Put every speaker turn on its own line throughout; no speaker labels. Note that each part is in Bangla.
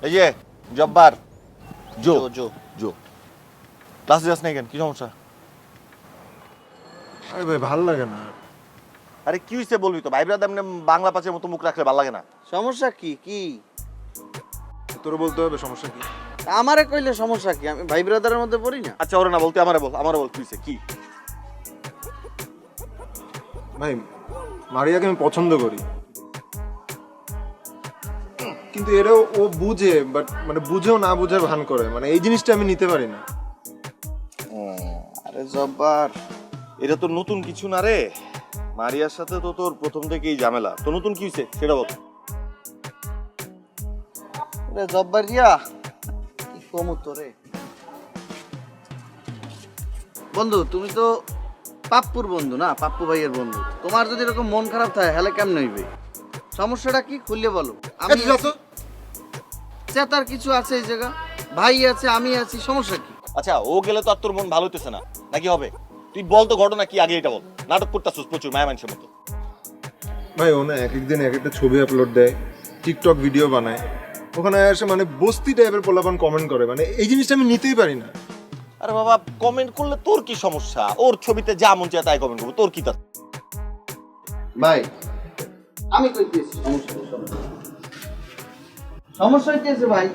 এই যে জব্বার জো
জো জো
জো ক্লাসে যাস না কেন? কি সমস্যা?
আরে ভাই ভালো লাগে না।
আরে কি হইছে বলবি তো? ভাই ব্রাদার এমনি বাংলা পাঁচের মতো মুখ রাখলে ভালো লাগে না।
সমস্যা কি কি
তোর বলতে হবে সমস্যা কি।
আমারে কইলে সমস্যা কি? আমি ভাই ব্রাদারের মধ্যে পড়ি না।
আচ্ছা ওরে না বলতে আমারে বল কি হইছে কি?
ভাই মারিয়াকে আমি পছন্দ করি, কিন্তু এরাও ও বুঝে, বাট মানে বুঝেও না বুঝার ভান করে, মানে এই জিনিসটা আমি নিতে পারি না।
আরে জব্বার,
এটা তো নতুন কিছু না রে। মারিয়ার সাথে তো তোর প্রথম থেকেই ঝামেলা। তো নতুন কি হইছে সেটা বল।
আরে জব্বার রিয়া, কি কমু তোরে। বন্ধু তুমি তো পাপ্পুর বন্ধু না, পাপ্পু ভাইয়ের বন্ধু। তোমার যদি এরকম মন খারাপ থাকে তাহলে কেমন হইবে? সমস্যাটা কি খুললে বলো। আমি চেতার কিছু আছে এই জায়গা, ভাই আছে আমি আছি, সমস্যা কি?
আচ্ছা ও গেলে তো আর তোর মন ভালো হইতেছে না, নাকি হবে? তুই বল তো ঘটনা কি আগে এটা বল। নাটক করতেছিস প্রচুর মায়া মানুষের মতো।
ভাই ও না এক একদিন এক একটা ছবি আপলোড দেয়, টিকটক ভিডিও বানায়, ওখানে এসে মানে বস্তি টাইপের পোলাপান কমেন্ট করে, মানে এই জিনিসটা আমি নিতেই পারি না।
আরে বাবা কমেন্ট করলে তোর কি সমস্যা? ওর ছবিতে যা মন চায় তাই কমেন্ট করবো, তোর কি তা?
ভাই আমি কইতেছি সমস্যা হইতেছে ভাই,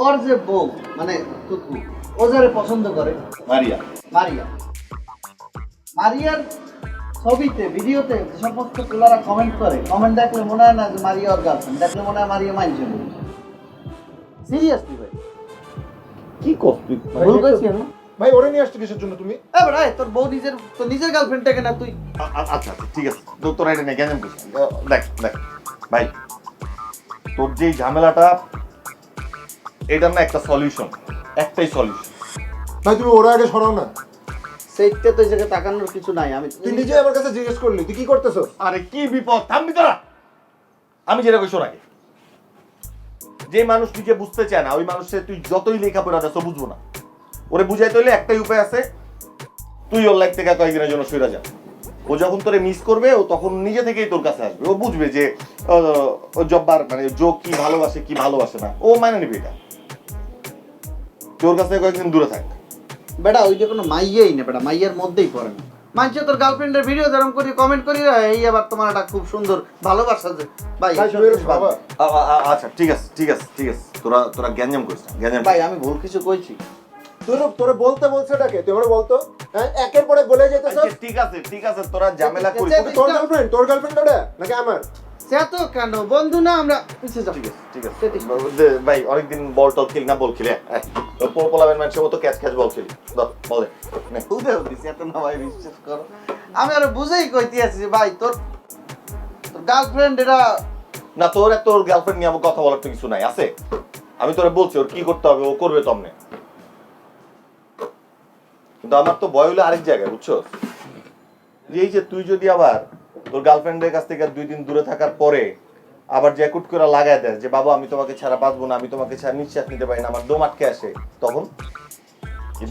ওর যে বউ মানে টুকু, ও যারে পছন্দ করে
মারিয়া
মারিয়া, মারিয়ার ছবিতে ভিডিওতে যে সমস্ত পোলারা কমেন্ট করে, কমেন্ট দেখলে মনে হয় না যে মারিয়া ওর গার্লফ্রেন্ড, দেখলে মনে হয় মারিয়া মাইন্ড সিরিয়াসলি ভাই,
কি কর তুই?
ভুল কইছি আমি?
ভাই ওরে নিয়ে আসছো কিসের জন্য তুমি?
এ ভাই তোর বউ নিজের গার্লফ্রেন্ডটাকে না তুই।
আচ্ছা আচ্ছা ঠিক আছে, তোরা এটা নিয়ে জ্ঞান করছিস। দেখ ভাই, তোর যে ঝামেলাটা এটার না একটা সলিউশন, একটাই সলিউশন।
ভাই তুমি ওরা আগে সরাও না।
সেইটা তো এই জায়গায় তাকানোর কিছু নাই। আমি
তুই নিজে আমার কাছে জিজ্ঞেস করলি তুই কি করতেছো।
আরে কি বিপদ, থামবি তোরা। আমি যেটা কইছো আগে, যে মানুষ নিজে বুঝতে চায় না ওই মানুষের তুই যতই লেখাপড়া দেছ বুঝবো না। ওরে বুঝাইতে হইলে একটাই উপায় আছে, তুই ওর লাইফ থেকে কয়েকদিনের জন্য সরে যা। ও যখন তোরে মিস করবে ও তখন নিজে থেকেই তোর কাছে আসবে। ও বুঝবে যে ও জব্বার মানে যোগ কি ভালোবাসে না, ও মানে নিবে এটা। তোর কাছে কয়েকদিন দূরে থাক।
বেটা ওইটা কোনো মাইয়াই না, বেটা মাইয়ার মধ্যেই পড়ে না। মানছে তোর গার্লফ্রেন্ডের ভিডিও যেরকম করি কমেন্ট করি, এই আবার তোমার একটা খুব সুন্দর ভালোবাসা যে ভাই।
আচ্ছা ঠিক আছে তোরা গ্যাঞ্জাম করিস না, গ্যাঞ্জাম।
ভাই আমি ভুল কিছু কইছি?
তোরে বলতে বলছে এটাকে তুই আমারে বলতো, হ্যাঁ একের পরে বলে যেতেছস।
ঠিক আছে তোরা ঝামেলা করিস।
তোর গার্লফ্রেন্ড ওটা নাকি আমার?
সে তো কেন বন্ধু না, আমরা পিছে যাবো।
ঠিক আছে ভাই, অনেকদিন বল টল খেলি না, বল খেলি পোলাবেন মানুষের মতো ক্যাচ বল খেলি। বলে
এত না ভাই, বিশ্বাস করো আমি আর বুঝেই কইতে আছি যে ভাই তোর গার্লফ্রেন্ড এটা
না। তোর গার্লফ্রেন্ড নিয়ে আমার কথা বলার তো কিছু নাই আছে। আমি তোরা বলছি ওর কি করতে হবে, ও করবে তমনে। কিন্তু আমার তো ভয় হলো আরেক জায়গায়, বুঝছো? এই যে তুই যদি আবার তোর গার্লফ্রেন্ডের কাছ থেকে 2 দিন দূরে থাকার পরে আবার জ্যাকুট করে লাগায় দেয় যে বাবা আমি তোমাকে ছাড়া বাঁচবো না, আমি তোমাকে ছাড়া নিঃশ্বাস নিতে পারি না, আমার দম আটকে আসে, তখন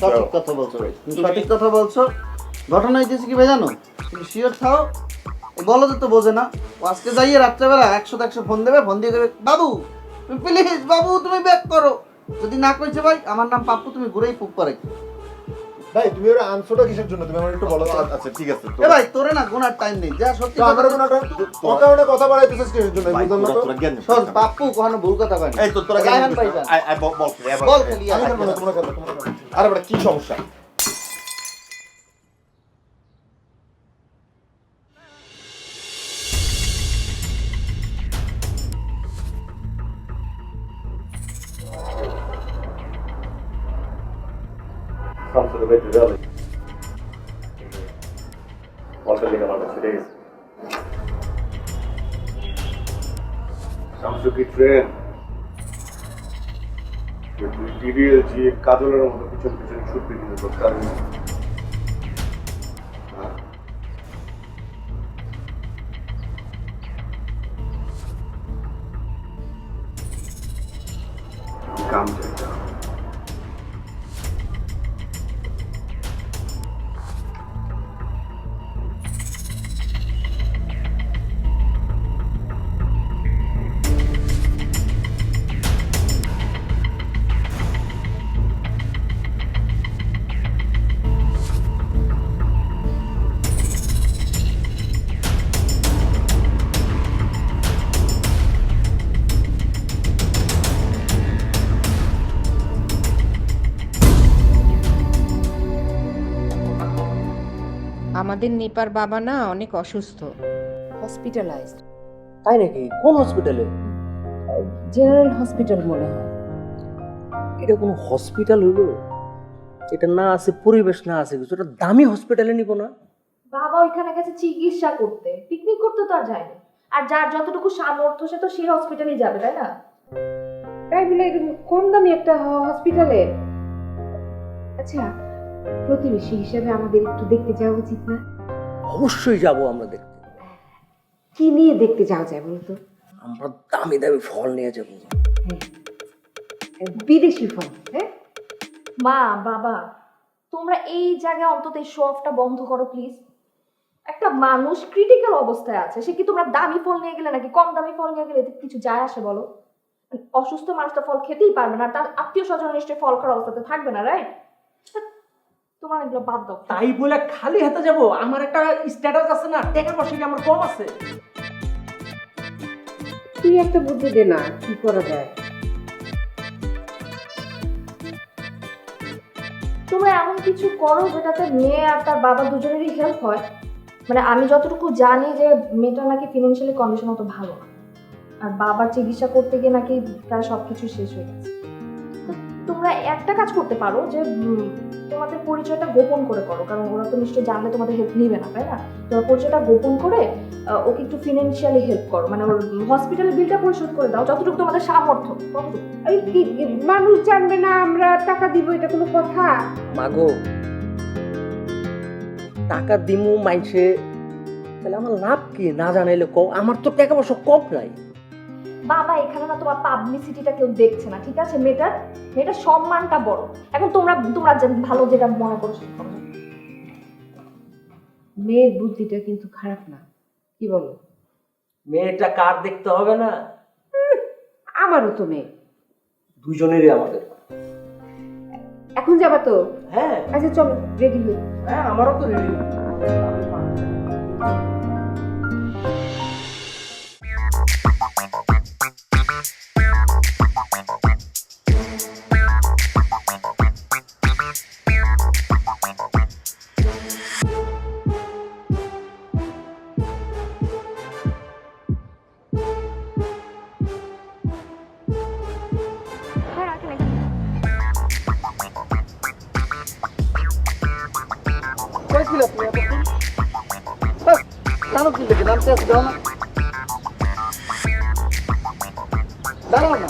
সঠিক কথা বলছো ভাই, তুমি সঠিক কথা বলছো। ঘটনা হইতেছে কি ভাই জানো, তুমি শিওর থাও, বলো তো বোঝে না। ও আজকে যাইয়ে রাত্রেবেলা 100 ফোন দেবে, ফোন দিয়ে দেবে বাবু প্লিজ, বাবু তুমি ব্যাক করো। যদি না কইছে ভাই আমার নাম পাপ্পু, তুমি ঘুরেই পুপ করে।
ভাই তুমি ওর আনসারটা কিসের জন্য তুমি আমার একটু বলো।
আচ্ছা ঠিক আছে
এ ভাই তোরে না গোনার টাইম নেই, যা সত্যি
তো আমার কোনো ওটা কথা বাড়াইতেছিস কিসের জন্য আমি বুঝলাম না তো।
শোন পাপ্পু কখনো ভুল কথা কয় না।
এই তো তোরা
রায়হান ভাই যা।
বল খেলি
বল খেলি
আমি
আয়।
করবো না, তোমরা করো।
আরে বড় কি সমস্যা?
Come to the bed early. What's the thing about it today? Samsuki train. টিভিএল যে কাজলের মতো পিছন পিছন ছুটতে কিন্তু তার কাম চাইটা
আমাদের নিপার বাবা না অনেক অসুস্থ, হসপিটালাইজড।
তাই নাকি? কোন হসপিটালে?
জেনারেল হসপিটাল মনে হয়।
এটা কোনো হসপিটাল হইলো? এটা না আছে পরিবেশ, না আছে কিছু, এটা দামি হসপিটালে নিব না?
বাবা ওইখানে গেছে চিকিৎসা করতে, পিকনিক করতে তো আর যায়নি। আর যার যতটুকু সামর্থ্য সে তো সেই হসপিটালেই যাবে, তাই না?
তাই বলে কম দামি একটা হসপিটালে? আচ্ছা, প্রতিবেশী হিসেবে আমাদের একটু দেখতে যাওয়া উচিত না?
অবশ্যই যাব আমরা দেখতে।
কি নিয়ে দেখতে যাওয়া যায় বলতো?
আমরা দামি দামি ফল নিয়ে যাবো।
বিদেশি ফল। হ্যাঁ
মা বাবা, তোমরা এই জায়গায় অন্তত এই শো অফটা বন্ধ করো প্লিজ। একটা মানুষ ক্রিটিক্যাল অবস্থায় আছে, সে কি তোমরা দামি ফল নিয়ে গেলে নাকি কম দামি ফল নিয়ে গেলে এতে কিছু যায় আসে বলো? অসুস্থ মানুষটা ফল খেতেই পারবে না, তার আত্মীয় স্বজন নিশ্চয়ই ফল খাওয়ার অবস্থাতে থাকবে না, রাইট? তোমার এগুলো বাদ দাও।
তাই বলে খালি হাতে যাব? আমার একটা স্ট্যাটাস আছে না, টাকা পয়সা কি আমার কম আছে?
তুই একটা বুদ্ধি দে না, কি করা যায়?
তোমরা এমন কিছু করো যেটাতে মেয়ে আর তার বাবা দুজনেরই হেল্প হয়। মানে আমি যতটুকু জানি যে মেয়েটা নাকি ফিনান্সিয়ালি কন্ডিশন অত ভালো না, আর বাবার চিকিৎসা করতে গিয়ে নাকি প্রায় সবকিছু শেষ হয়ে গেছে। তোমরা একটা কাজ করতে পারো যে তোমাদের পরিচয়টা গোপন করে করো, কারণ ওরা তো নিশ্চয়ই জানলে তোমাদের হেল্প নিবে না, তাই না? তোমার পরিচয়টা গোপন করে ওকে একটু ফিনান্সিয়ালি হেল্প করো, মানে ওর হসপিটালের বিলটা পরিশোধ করে দাও যতটুকু তোমাদের সামর্থ্য ততটুকু।
মানুষ জানবে না আমরা টাকা দিব, এটা কোনো কথা?
মাগো, টাকা দিমু মাইছে, তাহলে আমার লাভ কি? না জানাইলে কও, আমার তো টাকা পয়সা কম নাই।
বাবা এখানে না তোমার পাবলিসিটিটা কেউ দেখছে না, ঠিক আছে? মেয়েটার সম্মানটা বড়। এখন তোমরা ভালো যেটা মনে করো সেটা করো।
মেয়ের বুদ্ধিটা কিন্তু খারাপ না, কি বলো?
মেয়েটা কার দেখতে হবে না?
আমারও তো মেয়ে,
দুজনেরই আমাদের।
এখন যাবা তো?
হ্যাঁ
আচ্ছা চলো, রেডি হই।
হ্যাঁ, আমারও তো রেডি।
হ্যাঁ রাখেন এখানে।
কইছিল তুমি এতক্ষণ? জানো কি দেখে নামতে আসতে দাও না, দাঁড়াও না।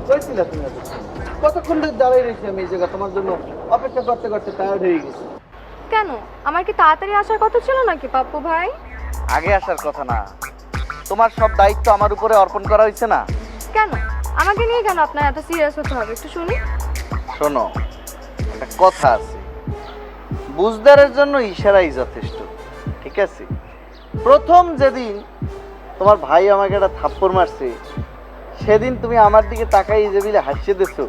কইছিল তুমি এতক্ষণ? কতক্ষণ ধরে দাঁড়াই রয়েছি আমি এই জায়গা তোমার জন্য, অপেক্ষা করতে করতে টায়ার্ড হয়ে গেছি।
কেন, আমার কি তাড়াতাড়ি আসার কথা ছিল নাকি পাপ্পু ভাই?
আগে আসার কথা না, তোমার সব দায়িত্ব আমার উপরে অর্পণ করা হয়েছে না?
কেন আমাকে নিয়ে কেন আপনার এত সিরিয়াস হতে হবে, একটু শুনি।
শোনো, একটা কথা আছে, বুঝদারের জন্য ইশারাই যথেষ্ট, ঠিক আছে? প্রথম যেদিন তোমার ভাই আমাকে একটা থাপ্পড় মারছে, সেদিন তুমি আমার দিকে তাকাই যে বিলে হাসিয়ে দিছো,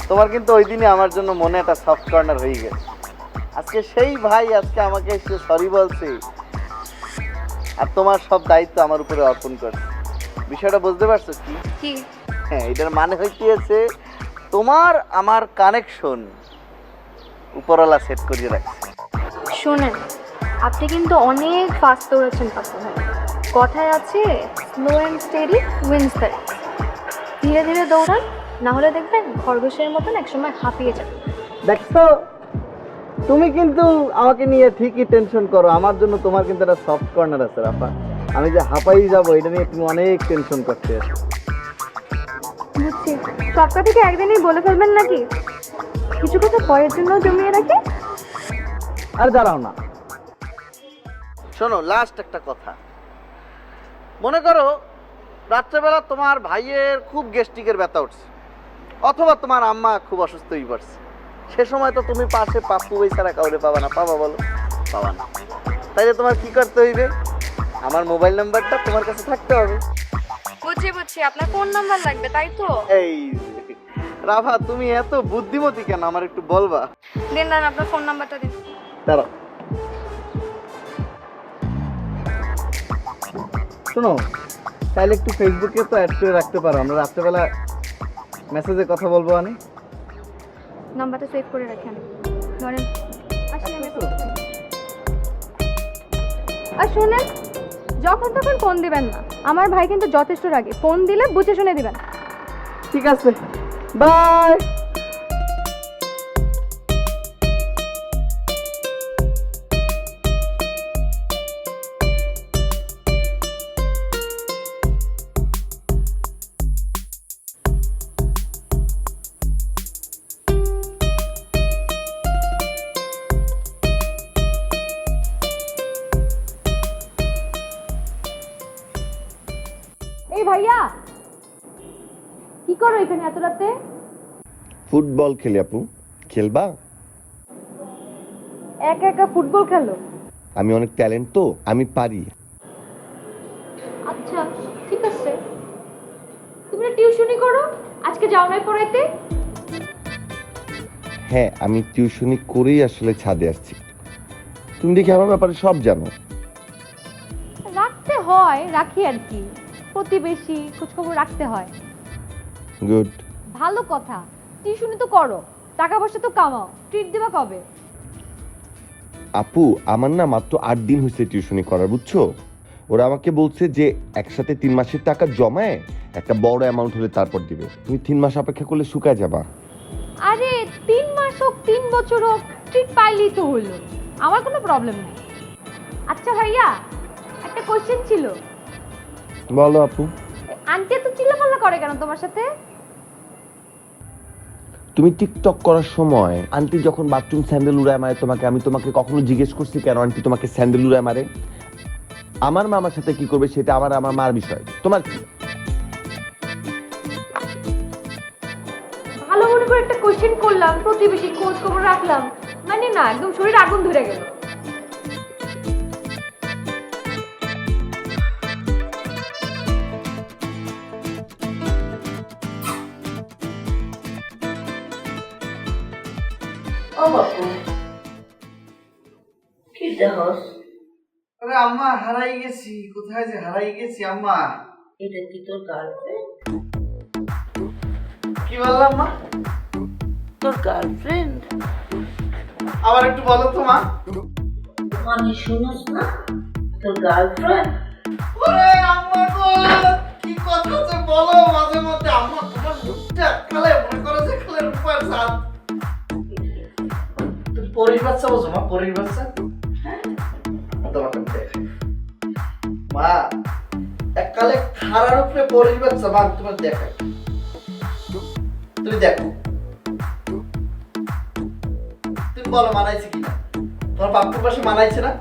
তোমার কিন্তু ওই দিনই আমার জন্য মনে একটা সফট কর্নার হয়ে গেছে। আজকে সেই ভাই আজকে আমাকে এসে সরি বলছে, আর তোমার সব দায়িত্ব আমার উপরে অর্পণ করছে। বিষয়টা বুঝতে পারছো কি?
কি?
হ্যাঁ, এটার মানে হইতেছে তোমার আমার কানেকশন উপরওয়ালা সেট করিয়ে রাখছে।
শোনেন, আপনি কিন্তু অনেক ফাস্ট দৌড়াচ্ছেন পাপ্পু ভাই। কথায় আছে slow and steady wins the race. ধীরে ধীরে দৌড়ান, না হলে দেখবেন খরগোশের মতন একসময় হাঁপিয়ে যাবে।
দেখছো, তুমি কিন্তু আমাকে নিয়ে ঠিকই টেনশন করো, আমার জন্য তোমার কিন্তু একটা সফট কর্নার আছে রাফা। আমি যে হাঁপাই যাবো এটা নিয়ে তুমি অনেক টেনশন করতে আছো।
বুঝছি, সব কথা কি একদিনই বলে ফেলবেন নাকি? কিছু কথা পরের জন্য জমিয়ে রাখি।
আর দাঁড়াও না, শোনো, লাস্ট একটা কথা। মনে করো রাত্রেবেলা তোমার ভাইয়ের খুব গ্যাস্ট্রিকের ব্যথা উঠছে, অথবা তোমার আম্মা খুব অসুস্থ হয়ে পড়ছে, সে সময় তো তুমি পাশে পাপ্পু ভাই ছাড়া কাউরে পাবা না, পাবা বলো? পাবা না। তাইলে তোমার কি করতে হইবে? আমার মোবাইল নাম্বারটা তোমার কাছে থাকতে হবে।
বুঝছি, আপনার ফোন নাম্বার লাগবে তাই তো?
এই রাভা, তুমি এত বুদ্ধিমতী কেন আমার একটু বলবা?
দিন আপনার ফোন নাম্বারটা দিন।
দাঁড়াও, শোনো, তাহলে একটু ফেসবুকে তো অ্যাড করে রাখতে পারো, আমরা রাত্রেবেলা মেসেজে কথা বলবো। আনি
নাম্বারটা সেভ করে রাখেন, ধরেন আসলে
আর শুনেন, যখন তখন ফোন দিবেন না। আমার ভাই কিন্তু যথেষ্ট রাগে, ফোন দিলে বুঝে শুনে দিবেন।
ঠিক আছে, বাই।
এই ভাইয়া, কি করো এখানে এত রাতে?
ফুটবল খেলি আপু, খেলবা?
একা একা ফুটবল খেলো?
আমি অনেক ট্যালেন্ট তো, আমি পারি।
আচ্ছা ঠিক আছে, তুমি টিউশনি করো, আজকে যাও নাই পড়াইতে?
হ্যাঁ, আমি টিউশনি করেই আসলে ছাদে আসছি। তুমি দেখি আমার ব্যাপারে সব জানো।
রাখতে হয়, রাখি আর কি, প্রতিবেশী খোঁজখবর রাখতে হয়।
গুড।
ভালো কথা, টিউশনি তো করো, টাকা পয়সা তো কামাও, ট্রিট দিবা কবে?
আপু, আমার না মাত্র 8 দিন হয়েছে টিউশনি করার, বুঝছো? ওরা আমাকে বলছে যে একসাথে 3 মাসের টাকা জমায় একটা বড় অ্যামাউন্ট হলে তারপর দিবে। তুমি 3 মাস অপেক্ষা করলে শুকায় যাবা।
আরে 3 মাস হোক 3 বছর হোক, ট্রিট পাইলেই তো হলো, আমার কোনো প্রবলেম নেই। আচ্ছা ভাইয়া, একটা কোশ্চেন ছিল।
বলো আপু।
আন্টি তো চিল্লাপাল্লা করে কেন তোমার সাথে?
তুমি টিকটক করার সময় আন্টি যখন বাথরুম স্যান্ডেল উড়ায় মারে তোমাকে, আমি তোমাকে কখনো জিজ্ঞেস করছি কেন আন্টি তোমাকে স্যান্ডেল উড়ায় মারে? আমার মা আমার সাথে কি করবে সেটা আমার মার বিষয়, তোমার কি?
ভালো মনে করে একটা কোশ্চেন করলাম, প্রতিবেশী খোঁজ খবর রাখলাম, মানে না একদম শরীর আগুন ধরে গেল।
ও বাপু, কি দেহস? আরে আম্মা, হারাই গেছি। কোথায় যে হারাই গেছি আম্মা।
এটা কি তোর গার্লফ্রেন্ড?
কি বললাম মা?
তোর গার্লফ্রেন্ড?
আবার একটু বলো তো মা।
মানে শুনোস না, তোর গার্লফ্রেন্ড?
ওরে আম্মা গো, কি কথা যে বলো মাঝে মধ্যে আম্মা। তোমার মুখটা কালে মনে করো যে কালে রূপার সাথ। তুমি পরীর বাচ্চা বোঝো মা? পরীর বাচ্চা। তোমাকে দেখে মা, এককালে খারার উপরে পরীর বাচ্চা। মা তোমার দেখাই, তুমি দেখো। তুমি বলো মানাইছে কিনা? তোমার বাপুর পাশে মানাইছে না?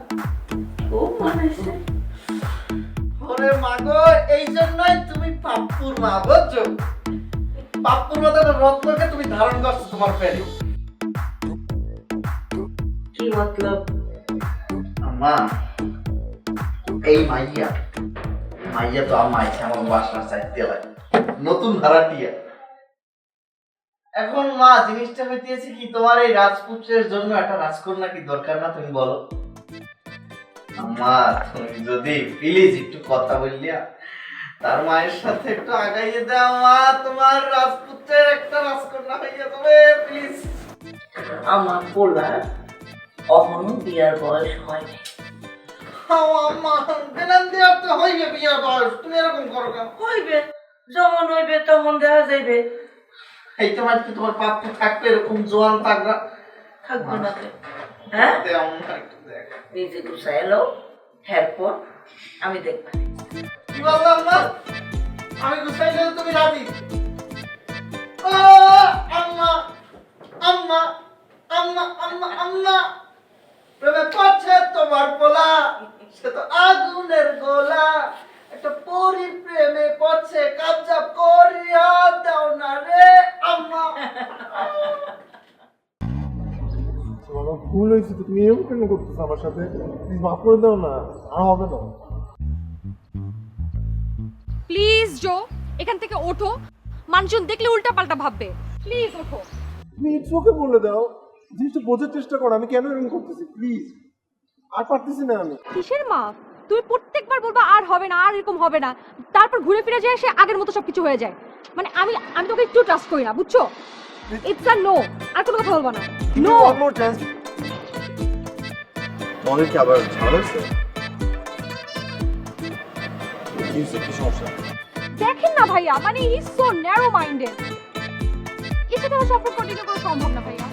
খুব মানাইছে।
ওরে মা গো, এই জন্যই তুমি পাপ্পুর মা, বুঝছো? পাপ্পুর মতো একটা রত্নকে তুমি ধারণ করছো তোমার পেটে।
কি মতলব?
আম্মা, এই মাইয়া মাইয়া তো আম্মা আছে আমার বাসার চাইতে লাগে, নতুন ভাড়াটিয়া। এখন মা জিনিসটা হইতেছে কি, তোমার এই রাজপুত্রের জন্য একটা রাজকন্যা কি দরকার না? তুমি বলো আম্মা। তুমি যদি প্লিজ একটু কথা বললিয়া তার মায়ের সাথে একটু আগাইয়ে দাও মা, তোমার রাজপুত্রের একটা রাজকন্যা হইয়া যাবে প্লিজ।
আমার পোলার অহনো বিয়ার বয়স হয়নি।
আম্মা, বেনান দেওয়ার তো হইবে বিয়ার বয়স, তুমি এরকম করো কেন?
হইবে, যখন হইবে তখন দেখা যাইবে।
এই তোমার কি তোমার পাপ্পু থাকবে এরকম জোয়ান তাগড়া?
থাকবে না কে? হ্যাঁ,
দে আম্মা একটু দেখ।
নিজে গুছাই এলো, এরপর আমি দেখব।
কি বললাম না? আমি গুছাইলে তুমি রাজি? ও আম্মা, আম্মা, আম্মা, আম্মা, আম্মা, প্রেমে পড়ছে তোমার পোলা, সে তো আগুনের গোলা। একটা পরীর প্রেমে পড়ছে, কাবজা করিয়া দাও না রে আম্মা।
আমার ভুল হয়েছে, তো তুমি এরকম কেন করতেছো আমার সাথে? প্লিজ মাফ করে দাও না, আর হবে না।
প্লিজ জো, এখান থেকে ওঠো, মানুষজন দেখলে উল্টা পাল্টা ভাববে। প্লিজ ওঠো।
তুমি চোখে বলে দাও, জিনিসটা বোঝার চেষ্টা করো আমি কেন এরকম করতেছি। প্লিজ, আর পারতেছি না আমি।
কিসের মাপ? তুমি প্রত্যেকবার বলবা আর হবে না, আর এরকম হবে না, তারপর ঘুরে ফিরে যায় সে আগের মতো সবকিছু হয়ে যায়। মানে আমি তোকে একটু ট্রাস্ট করি না, বুঝছো? ইটস আ নো, আর কোনো কথা বলবো না। নো।
One more chance. মনে কি আবার ঝাড় হয়েছে? কি সমস্যা?
দেখেন না ভাইয়া, মানে he is so narrow minded. এর সাথে আমার সম্পর্ক কন্টিনিউ করা সম্ভব না ভাইয়া।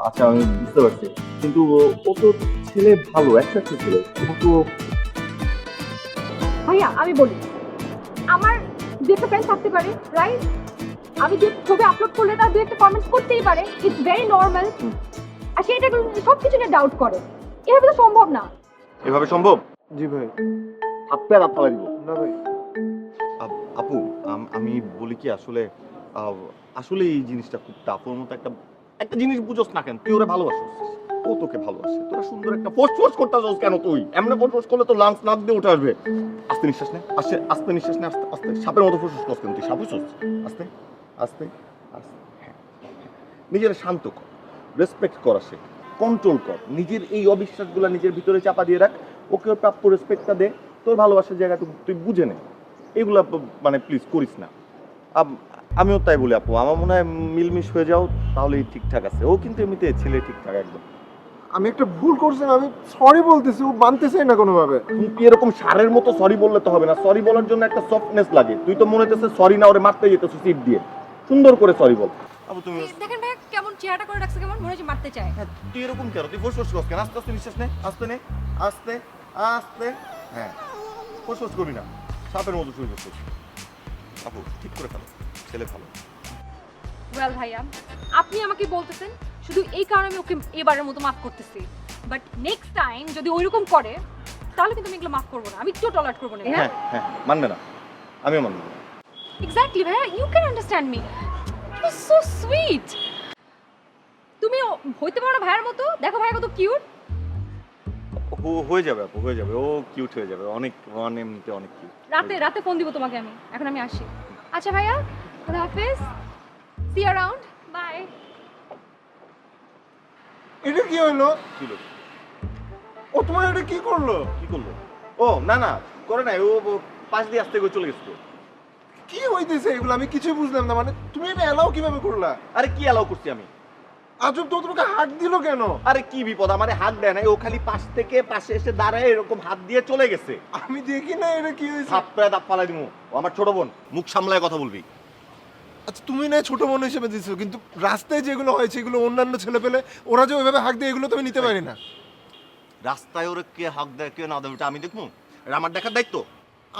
আচ্ছা আমি বুঝতে পারছি, কিন্তু ও তো ছেলে ভালো, একটা ছেলে, কিন্তু
ভাইয়া আমি বলি, আমার দু একটা ফ্রেন্ড থাকতে পারে, রাইট? আমি যে ছবি আপলোড করলে তার দু একটা কমেন্টস করতেই পারে, ইটস ভেরি নর্মাল। আর সেটা সব কিছু নিয়ে ডাউট করে, এভাবে তো সম্ভব না।
এভাবে সম্ভব?
জি ভাই।
আপনার আপনার দিব
না ভাই,
আপু, আমি বলি কি আসলে আসলে এই জিনিসটা খুব টাফ। ওর মতো একটা জিনিস বুঝোস না কেন? তুই ওরা ভালোবাসিস, ও তোকে ভালোবাসে, তোরা সুন্দর একটা ফোর্স করতে যাস কেন? তুই এমনি ফোর্স করলে তো লাংস নাক দিয়ে উঠে আসবে। আস্তে নিঃশ্বাস নে, আস্তে নিঃশ্বাস নে, আস্তে আস্তে। সাপের মতো ফোর্স করছ কেন? তুই সাপ হইছস? আস্তে আস্তে আস্তে। হ্যাঁ, নিজের শান্ত কর, রেসপেক্ট করা শেখ, কন্ট্রোল কর, নিজের এই অবিশ্বাসগুলো নিজের ভিতরে চাপা দিয়ে রাখ। ওকে ওর প্রাপ্য রেসপেক্টটা দে, তোর ভালোবাসার জায়গাটুকু তুই বুঝে নে। এগুলা মানে প্লিজ করিস না। আমিও তাই বলি আপু, আমার মনে হয় মিলমিশ হয়ে যাও, তাহলেই ঠিকঠাক আছে। ও কিন্তু এমনিতে ছেলে ঠিকঠাক একদম।
আমি একটা ভুল করছি, আমি সরি বলতেছি, ও মানতেছেই না কোনোভাবে।
তুই এরকম সারের মতো সরি বললে তো হবে না। সরি বলার জন্য একটা সফটনেস লাগে। তুই তো মনে হচ্ছে সরি না, ওরে মারতে যেতেছিস সিট দিয়ে। সুন্দর করে সরি বল আপু। তুমি
দেখেন ভাইয়া কেমন চেহারাটা করে রাখছে, কেমন মনে হচ্ছে মারতে চায়।
হ্যাঁ, তুই এরকম কেন? তুই ফোর্স করছিস কেন? আস্তে আস্তে নিঃশ্বাস নে, আস্তে নে, আস্তে আস্তে। হ্যাঁ, ফোর্স করবি না, সাপের মতো শুয়ে যাচ্ছিস। আপু ঠিক করে ফেলো, ছেলে ভালো।
ওয়েল ভাইয়া, আপনি আমাকে বলতেছেন শুধু এই কারণে আমি ওকে এবারের মতো মাফ করতেছি, বাট নেক্সট টাইম যদি ওইরকম করে তাহলে কিন্তু আমি এগুলো মাফ করবো না, আমি একটু টলারেট করবো না।
হ্যাঁ হ্যাঁ, মানবে না, আমিও মানবো না।
এক্স্যাক্টলি ভাইয়া, you can understand me, you so sweet. তুমি হইতে পারো না ভাইয়ার মতো? দেখো ভাইয়া কত কিউট।
হয়ে যাবে আপু, হয়ে যাবে। ও কিউট হয়ে যাবে, অনেক এমনিতে অনেক কিউট।
রাতে ফোন দিব তোমাকে আমি, এখন আমি আসি। আচ্ছা ভাইয়া, খোদা হাফেজ, সি ইউ অ্যারাউন্ড, বাই।
এটা কি হলো?
কি লোক?
ও তোমার এটা কি করলো?
কি করলো? ও না না, করে নাই। ও পাশ দিয়ে আসতে চলে গেছিল।
কি হইতেছে এগুলো? আমি কিছু বুঝলাম না। মানে তুমি এটা এলাও কিভাবে করলা?
আরে কি অ্যালাউ করছি আমি?
আজব তো, তোমাকে হাত দিল কেন?
আরে কি বিপদ, আমারে হাত দেয় নাই। ও খালি পাশ থেকে পাশে এসে দাঁড়ায় এরকম হাত দিয়ে চলে গেছে।
আমি দেখি না এটা কি হয়েছে।
থাপ্পড়ে দাপ ফালাই দিমু। ও আমার ছোট বোন, মুখ সামলায় কথা বলবি।
আচ্ছা তুমি না ছোট বোন হিসেবে দিচ্ছ, কিন্তু রাস্তায় যেগুলো হয়েছে এগুলো অন্যান্য ছেলে পেলে ওরা যে ওইভাবে হাক দেয় এগুলো তো আমি নিতে পারি না।
রাস্তায় ওরে কে হাক দেয় কে না দেয় ওটা আমি দেখবো? এটা আমার দেখার দায়িত্ব।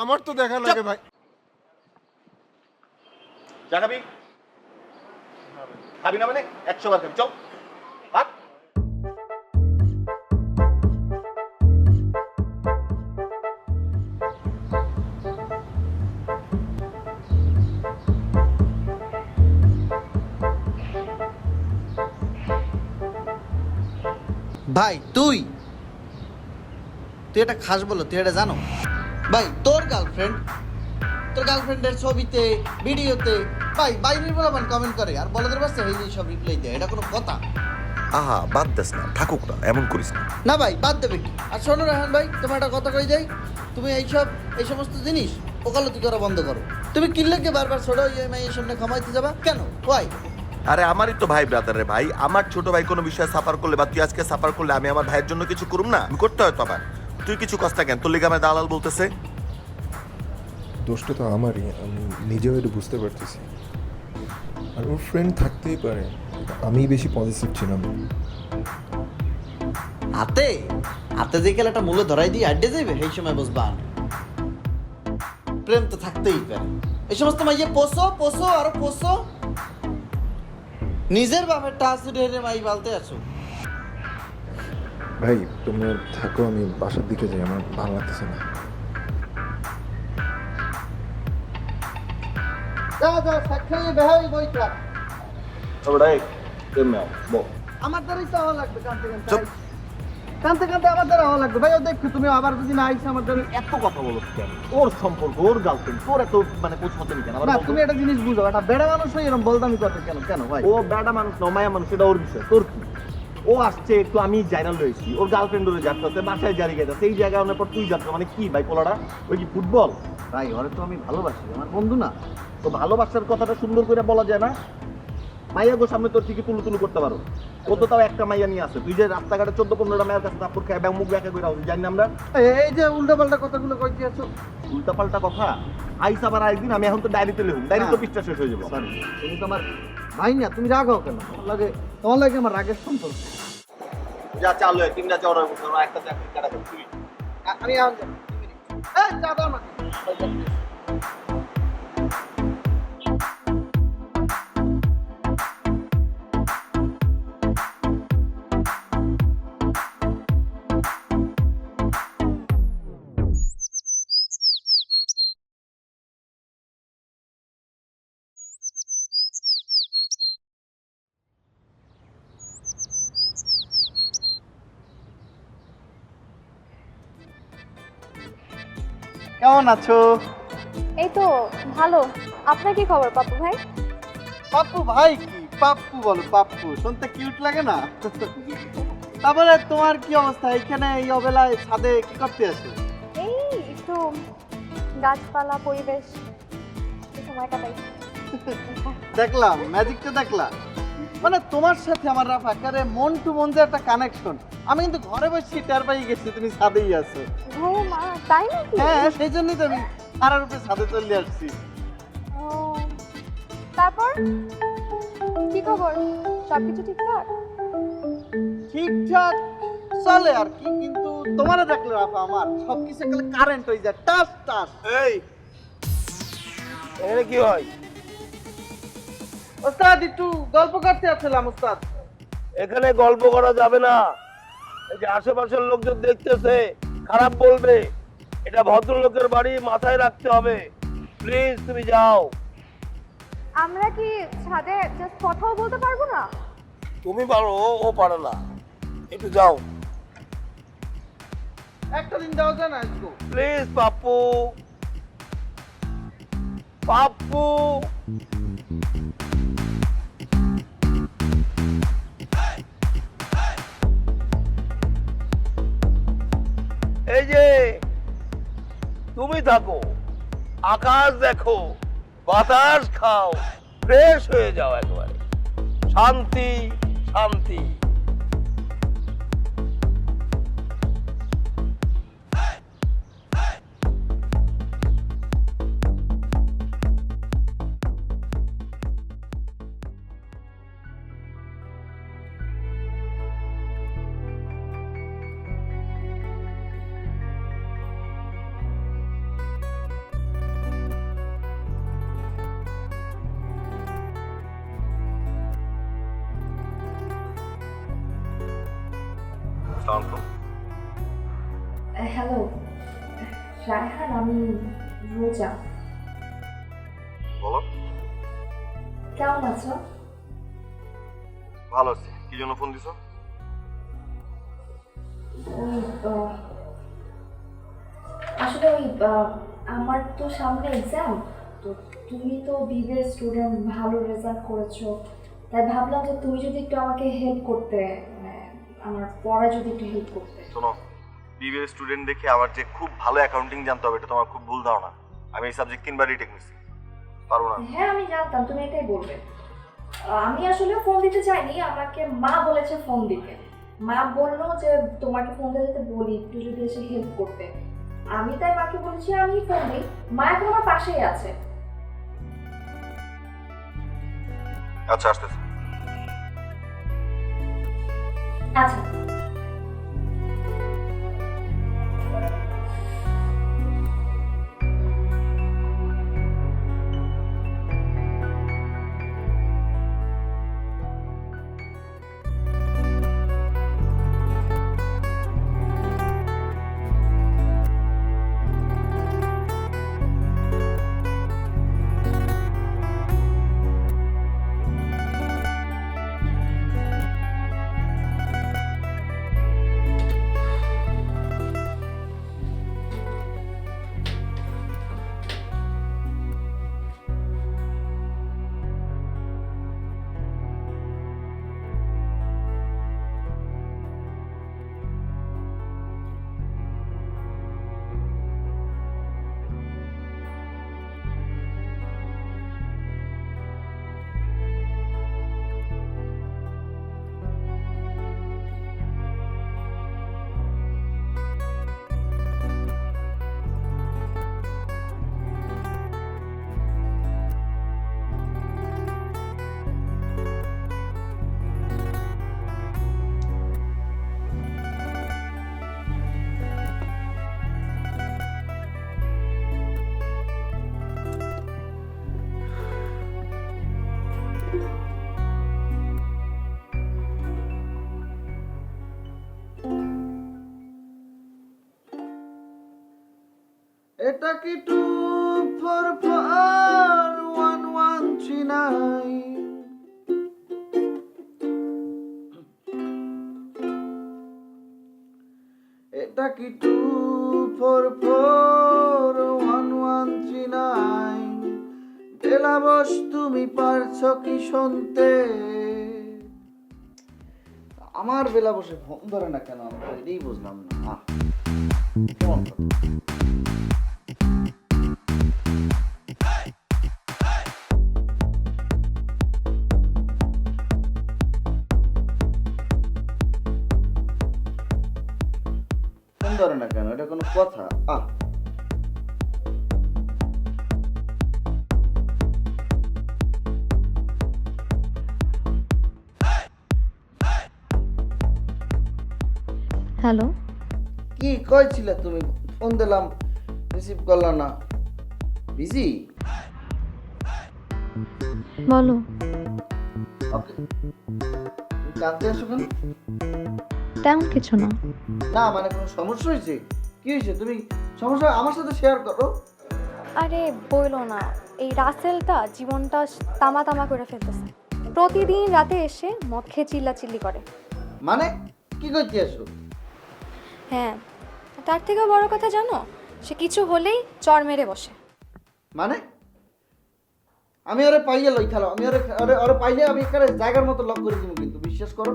আমার তো দেখা লাগে ভাই।
চা খাবি? খাবি না মানে 100 বার খাবি। চল ভাত।
ভাই তুই এটা খাস বলো? তুই এটা জানো ভাই? তোর গার্লফ্রেন্ডের ছবিতে ভিডিওতে ভাই বাইরের বলা কমেন্ট করে আর বলাদের বাসে এই সব রিপ্লাই দেয়, এটা কোনো কথা?
আহা বাদ দেস না, থাকুক না, এমন করিস না।
না ভাই বাদ দেবে কি? আর শোনো রাহান ভাই, তোমার একটা কথা কই যাই, তুমি এই সমস্ত জিনিস ওকালতি করা বন্ধ করো। তুমি কিনলে বারবার ছোট ইএমআই এর সামনে ক্ষমাইতে যাবা কেন? ওয়াই?
আরে আমারই তো ভাই ব্রাদার রে ভাই। আমার ছোট ভাই কোনো বিষয়ে সাফার করলে বা তুই আজকে সাফার করলে আমি আমার ভাইয়ের জন্য কিছু করুম না? আমি করতে হয় তো আমার। তুই কিছু কষ্ট কেন? তোর লিগে আমার দালাল বলতেছে।
দোষটা তো আমারই, আমি নিজেও এটা বুঝতে পারতেছি। আর ওর ফ্রেন্ড থাকতেই পারে, আমি বেশি পজিটিভ ছিলাম।
হাতে যে খেলাটা মূলে ধরাই দিয়ে আড্ডে যাবে সেই সময় বসবা। প্রেম তো থাকতেই পারে। এই সমস্ত মাইয়ে পোষো আর পোষো, নিজের বাপের টাচুরি হেরে মাই বালতে আছো।
ভাই তোমরা থাকো, আমি বাসার দিকে যাই, আমার ভালো লাগতেছে না।
যা সাক্ষী বেহাই বইটা আমার দ্বারাই তো হওয়া লাগবে। কানতে আমার দ্বারা হওয়া লাগবে ভাই। ও দেখো তুমি আবার যদি না আইসা আমার দ্বারা।
এত কথা বলো কেন? ওর সম্পর্ক, ওর গার্লফ্রেন্ড, তোর এত মানে পৌঁছাতে কেন?
না তুমি একটা জিনিস বুঝো, একটা বেড়া মানুষ হয়ে এরকম বলদামি করতে কেন ভাই?
ও বেড়া মানুষ না, মায়া মানুষ, এটা ওর বিষয়। তোর কি? ও আসছে একটু, আমি জাইনাল রয়েছি, ওর গার্লফ্রেন্ড ওরে যাচ্ছে, বাসায় জারি গেছে, এই জায়গায় অনেক পর তুই যাচ্ছ, মানে কি ভাই পোলাটা? ওই কি ফুটবল?
ভাই ওরে তো আমি ভালোবাসি, আমার বন্ধু না?
তো ভালোবাসার কথাটা সুন্দর করে বলা যায় না? মাইয়া গো সামনে তোর ঠিকই তুলু তুলু করতে পারো। ও তো তাও একটা মাইয়া নিয়ে আসে। তুই যে রাস্তাঘাটে 14-15টা মায়ের কাছে তারপর খায় মুখ ব্যাখ্যা করে আসছিস, জানি না আমরা।
এই যে উল্টাপাল্টা কথাগুলো কই দিয়েছো।
উল্টাপাল্টা কথা আইস আবার আরেকদিন। আমি এখন তো ডায়েরিতে লিখুন, ডায়েরি তো পৃষ্ঠা শেষ হয়ে যাবো।
সরি, তুমি তো আমার ভাই না, তুমি রাগ হও কেন? তোমার লাগে আমার রাগের সম্পর্ক।
যা চালু হয় 3টা চড় একটা চাকরি কাটা করছি।
আমি এখন যাবো। এই চা দাও না। কেমন আছো?
এই তো ভালো। আপনার কি খবর পাপ্পু ভাই?
পাপ্পু ভাই কি? পাপ্পু বলো, পাপ্পু শুনতে কিউট লাগে না? তারপরে তোমার কি অবস্থা এখানে এই অবেলায় ছাদে কি করতে আছো?
এই একটু গাছপালা পরিবেশ সময় কাটাই।
দেখলাম ম্যাজিকটা দেখলাম, মানে তোমার সাথে আমার রাফা কারে মন টু মন যে একটা কানেকশন। আমি কিন্তু ঘরে বসে টের পাই গেছি তুমি ছাদেই আছো।
ও মা, তাই নাকি?
হ্যাঁ, সেই জন্যই তো আমি আরার উপরে ছাদে চলে আসছি।
ও, তারপর কি খবর? সবকিছু ঠিকঠাক?
ঠিকঠাক চলে আর কি, কিন্তু তোমারে দেখলে রাফা আমার সবকিছু একেবারে কারেন্ট হয়ে যায়, টাস টাস।
এই এখানে কি হয়?
ওস্তাদ একটু গল্প করতে আসছিলাম ওস্তাদ।
এখানে গল্প করা যাবে না। এই যে আশেপাশের লোকজন দেখতেছে, খারাপ বলবে। এটা ভদ্রলোকের বাড়ি, মাথায় রাখতে হবে। প্লিজ তুমি যাও।
আমরা কি ছাদে জাস্ট কথাও বলতে পারবো না?
তুমি পারো, ও পারে না। একটু যাও
একটা দিন যাও যায় না আজকে।
প্লিজ। পাপ্পু, পাপ্পু। এই যে তুমি থাকো, আকাশ দেখো, বাতাস খাও, ফ্রেশ হয়ে যাও একেবারে। শান্তি শান্তি।
হ্যালো রায়হান, আমি রোজা।
বলো।
কেমন আছো?
ভালো আছি। কি জন্য ফোন দিছো?
ওই আসলে ওই আমার তো সামনে এক্সাম, তো তুমি তো বিবিএ স্টুডেন্ট, ভালো রেজাল্ট করেছো, তাই ভাবলাম যে তুমি যদি একটু আমাকে হেল্প করতে, মানে আমার পড়া যদি একটু হেল্প করতে।
শোনো, বিবিএ স্টুডেন্ট দেখে আমার যে খুব ভালো অ্যাকাউন্টিং জানতে হবে এটা তোমার খুব ভুল ধারণা। আমি এই সাবজেক্ট 3বার রিটেক নিছি, পারবো না।
হ্যাঁ আমি জানতাম তুমি এটাই বলবে। আমি আসলে ফোন দিতে চাইনি, আমাকে মা বলেছে ফোন দিতে। মা বললো যে তোমাকে ফোন দিতে বলি একটু যদি এসে হেল্প করতে। আমি তাই মাকে বলেছি আমি ফোন দিই। মা এখন আমার পাশেই আছে।
আচ্ছা, আসতেছি।
আচ্ছা
এটা কি 2441139? এটা কি 2441139? বেলাবস তুমি পারছো কি শুনতে? আমার বেলা বসে ফোন ধরে না কেন, আমি তো এটাই বুঝলাম না। কেমন কথা? ফোন ধরে না কেন, এটা কোনো কথা?
হ্যালো,
কি কইছিলে তুমি? ফোন দিলাম, রিসিভ করলা না। বিজি?
বলো।
ওকে। তুমি কাঁদতে আসো কেন?
তেমন কিছু না।
না মানে কোনো সমস্যা হয়েছে? কি হয়েছে? তুমি সমস্যা আমার সাথে শেয়ার করো।
আরে বইলো না, এই রাসেলটা জীবনটা তামা তামা করে ফেলতেছে। প্রতিদিন রাতে এসে মদ খেয়ে চিল্লাচিল্লি করে।
মানে কি করতে আসো?
হ্যাঁ, তার থেকেও বড় কথা জানো, সে কিছু হলেই চর মেরে বসে।
মানে আমি ওরে পাইলে লই খেলো, আমি ওরে পাইলে আমি এখানে জায়গার মতো লক করে দিব, কিন্তু বিশ্বাস করো।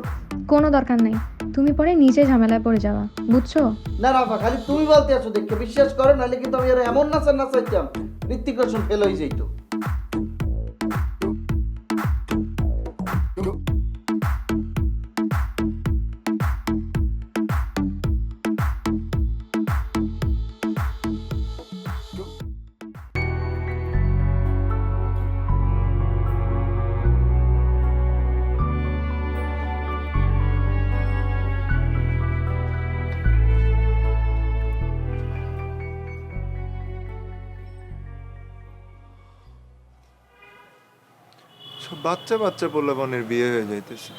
কোনো দরকার নেই, তুমি পরে নিজে ঝামেলায় পড়ে যাবা, বুঝছো?
না রাফা, খালি তুমি বলতে আছো দেখে বিশ্বাস করো, নাহলে কিন্তু আমি ওরে এমন নাচাইতাম ঋত্বিক রোশন ফেল হয়ে যাইতো।
সব বাচ্চা বাচ্চা পোলাপানের বিয়ে হয়ে যাইতেছে,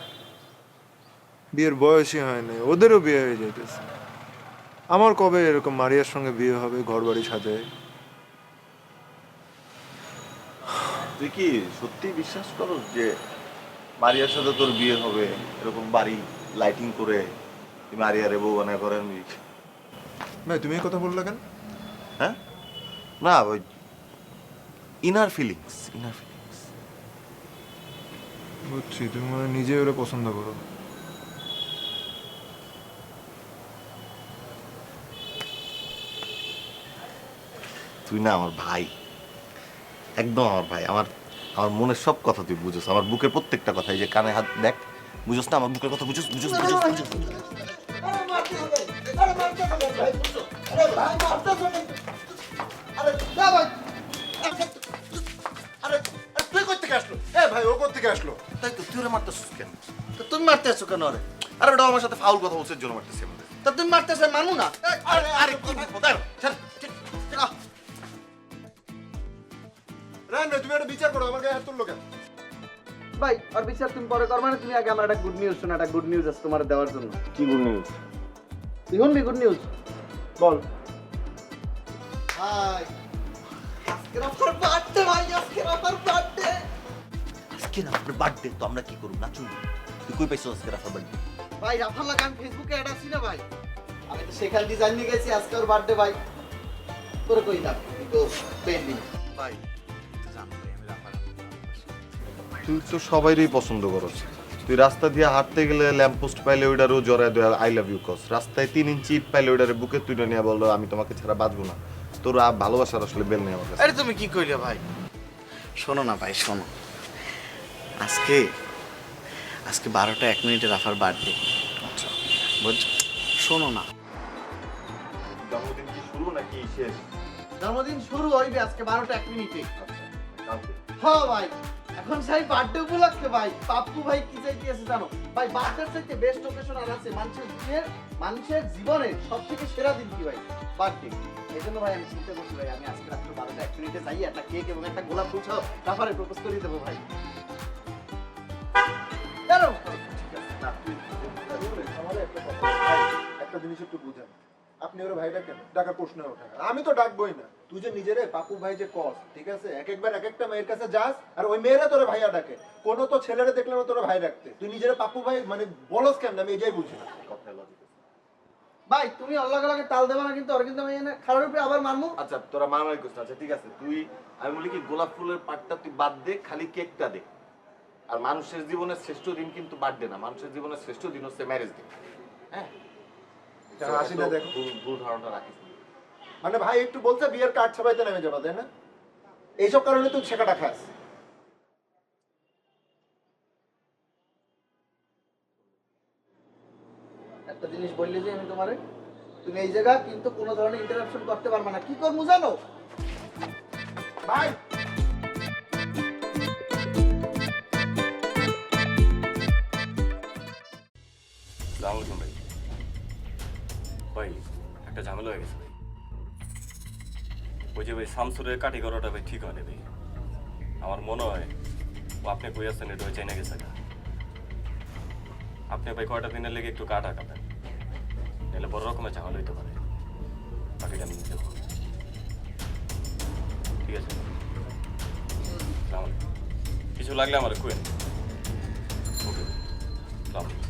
বিয়ের বয়সই হয় না, ওদেরও বিয়ে হয়ে যাইতেছে। আমার কবে এরকম মারিয়ার সঙ্গে বিয়ে হবে, ঘর বাড়ি সাজায়?
তুই কি সত্যি বিশ্বাস করো যে মারিয়ার সাথে তোর বিয়ে হবে? এরকম বাড়ি লাইটিং করে তুই মারিয়ারে বউ বানায় করেন?
ভাই তুমি এই কথা বললে কেন?
হ্যাঁ, না ওই ইনার ফিলিংস।
বুঝছি, তুমি মানে নিজে ওরা পছন্দ করো।
তুই না আমার ভাই, একদম আমার ভাই। আমার মনের সব কথা তুই বুঝোস, আমার বুকের প্রত্যেকটা কথা। এই যে কানে হাত দেখ, বুঝোস না আমার বুকের কথা? বুঝোস। তুই কই থেকে আসলো?
ভাই ও কোথা থেকে আসলো?
তাই তো, তুই ওরে মারতেছিস কেন? তুমি মারতে আসছো কেন? আরে ওটা আমার সাথে ফাউল কথা বলছে, জন্য মারতেছি আমাদের।
তা তুমি মারতেছে মানু না।
আরে কি
রান ভাই তুমি একটা বিচার করো, আমার গায়ে হাত তুললো কেন?
ভাই আর বিচার তুমি পরে করবে না, তুমি আগে আমার একটা গুড নিউজ শোনো। একটা গুড নিউজ আছে তোমার দেওয়ার জন্য।
কি গুড নিউজ?
তুই শুনবি গুড নিউজ?
বল।
ভাই আজকে আমার বার্থডে, ভাই আজকে আমার বার্থডে।
আজকে রাফার বার্থডে, তো আমরা কি করব? নাচুন। তুই কই পাইছিস আজকে রাফার বার্থডে?
ভাই রাফার লাগা আমি ফেসবুকে অ্যাড আছি না ভাই, আমি তো সেখান দিয়ে জানিয়ে গেছি আজকে ওর বার্থডে। ভাই তোর কই দাম তো পেন্ডিং।
ভাই তুই তো সবাইরই পছন্দ করস। তুই রাস্তা দিয়ে হাঁটতে গেলে ল্যাম্প পোস্ট পাইলে ওইটারও জড়ায় দেয় আই লাভ ইউ কস। রাস্তায় 3 ইঞ্চি ইট পাইলে ওইটারে বুকে তুলে নিয়ে বললো আমি তোমাকে ছাড়া বাঁচবো না। তোর ভালোবাসার আসলে বেল নেই আমার কাছে।
আরে তুমি কি কইলে ভাই? শোনো না ভাই, শোনো, আজকে 12টা 1 মিনিটে রাফার বার্থডে। আচ্ছা বুঝছো? শোনো না,
জন্মদিন কি শুরু নাকি শেষ?
জন্মদিন শুরু হইবে আজকে 12টা 1 মিনিটে।
কালকে।
হ্যাঁ ভাই, এখন সেই বার্থডে উপলক্ষে ভাই পাপ্পু ভাই কি চাইতেছে জানো ভাই? বার্থডের চাইতে বেস্ট অকেশন আর আছে? মানুষের জীবনের সবথেকে সেরা দিন কি ভাই? বার্থডে। এই জন্য ভাই আমি চিন্তা করছি ভাই, আমি আজকে রাত্রে 12টা 1 মিনিটে যাই একটা কেক এবং একটা গোলাপ ফুল সহ রাফারে প্রপোজ করে দেবো ভাই।
একটা জিনিস একটু বুঝেন, আপনি ওরা ভাই ডাকেন, ডাকার প্রশ্ন ওঠে না। আমি তো ডাকবই না। তুই যে নিজেরে পাপু ভাই যে কস, ঠিক আছে, এক একবার এক একটা মেয়ের কাছে যাস আর ওই মেয়েরা তোরে ভাইয়া ডাকে। কোনো তো ছেলেরা দেখলে না তোরে ভাই ডাকতে, তুই নিজেরে পাপু ভাই মানে বলস কেন? আমি এটাই বুঝি না।
কথায় লজিক আছে।
ভাই তুমি অল্লাহ লাগে তাল দেবা না কিন্তু, ওর কিন্তু আমি এনে খারাপ উপরে আবার মারমু।
আচ্ছা তোরা মারামারি করছিস, আচ্ছা ঠিক আছে, তুই আমি বলি কি গোলাপ ফুলের পাটটা তুই বাদ দে, খালি কেকটা দে। আর মানুষের জীবনের শ্রেষ্ঠ দিন কিন্তু বার্থডে না, মানুষের জীবনের শ্রেষ্ঠ দিন হচ্ছে ম্যারেজ ডে। হ্যাঁ,
হাসিটা দেখো।
ভুল ধারণাটা রাখিস না।
মানে ভাই একটু বলছে বিয়ের কার্ড ছাপাইতে নেমে যাবা, তাই না? এইসব কারণে তুই ছেঁকাটা খাস।
একটা জিনিস বললে যে আমি তোমারে, তুমি এই জায়গা কিন্তু কোনো ধরনের ইন্টারাপশন করতে পারবে না। কি করবো জানো ভাই?
আসসালামু আলাইকুম ভাই। ভাই একটা ঝামেলা হয়ে গেছে ভাই। ওই যে ভাই শামসুরের কাঠি করাটা ভাই ঠিক হয়নি ভাই। আমার মনে হয় ও আপনি কই আছেন এটা ওই চাইনা গেছে না। আপনি ভাই কয়টা দিনের লেগে একটু কাঠ আঁকাবেন, নাহলে বড় রকমের ঝামেলা হইতে পারে। বাকিটা আমি নিজে করবো। ঠিক আছে, আসসালামু আলাইকুম। কিছু লাগলে আমার কুয়েন। ওকে ভাই, আসসালামু আলাইকুম।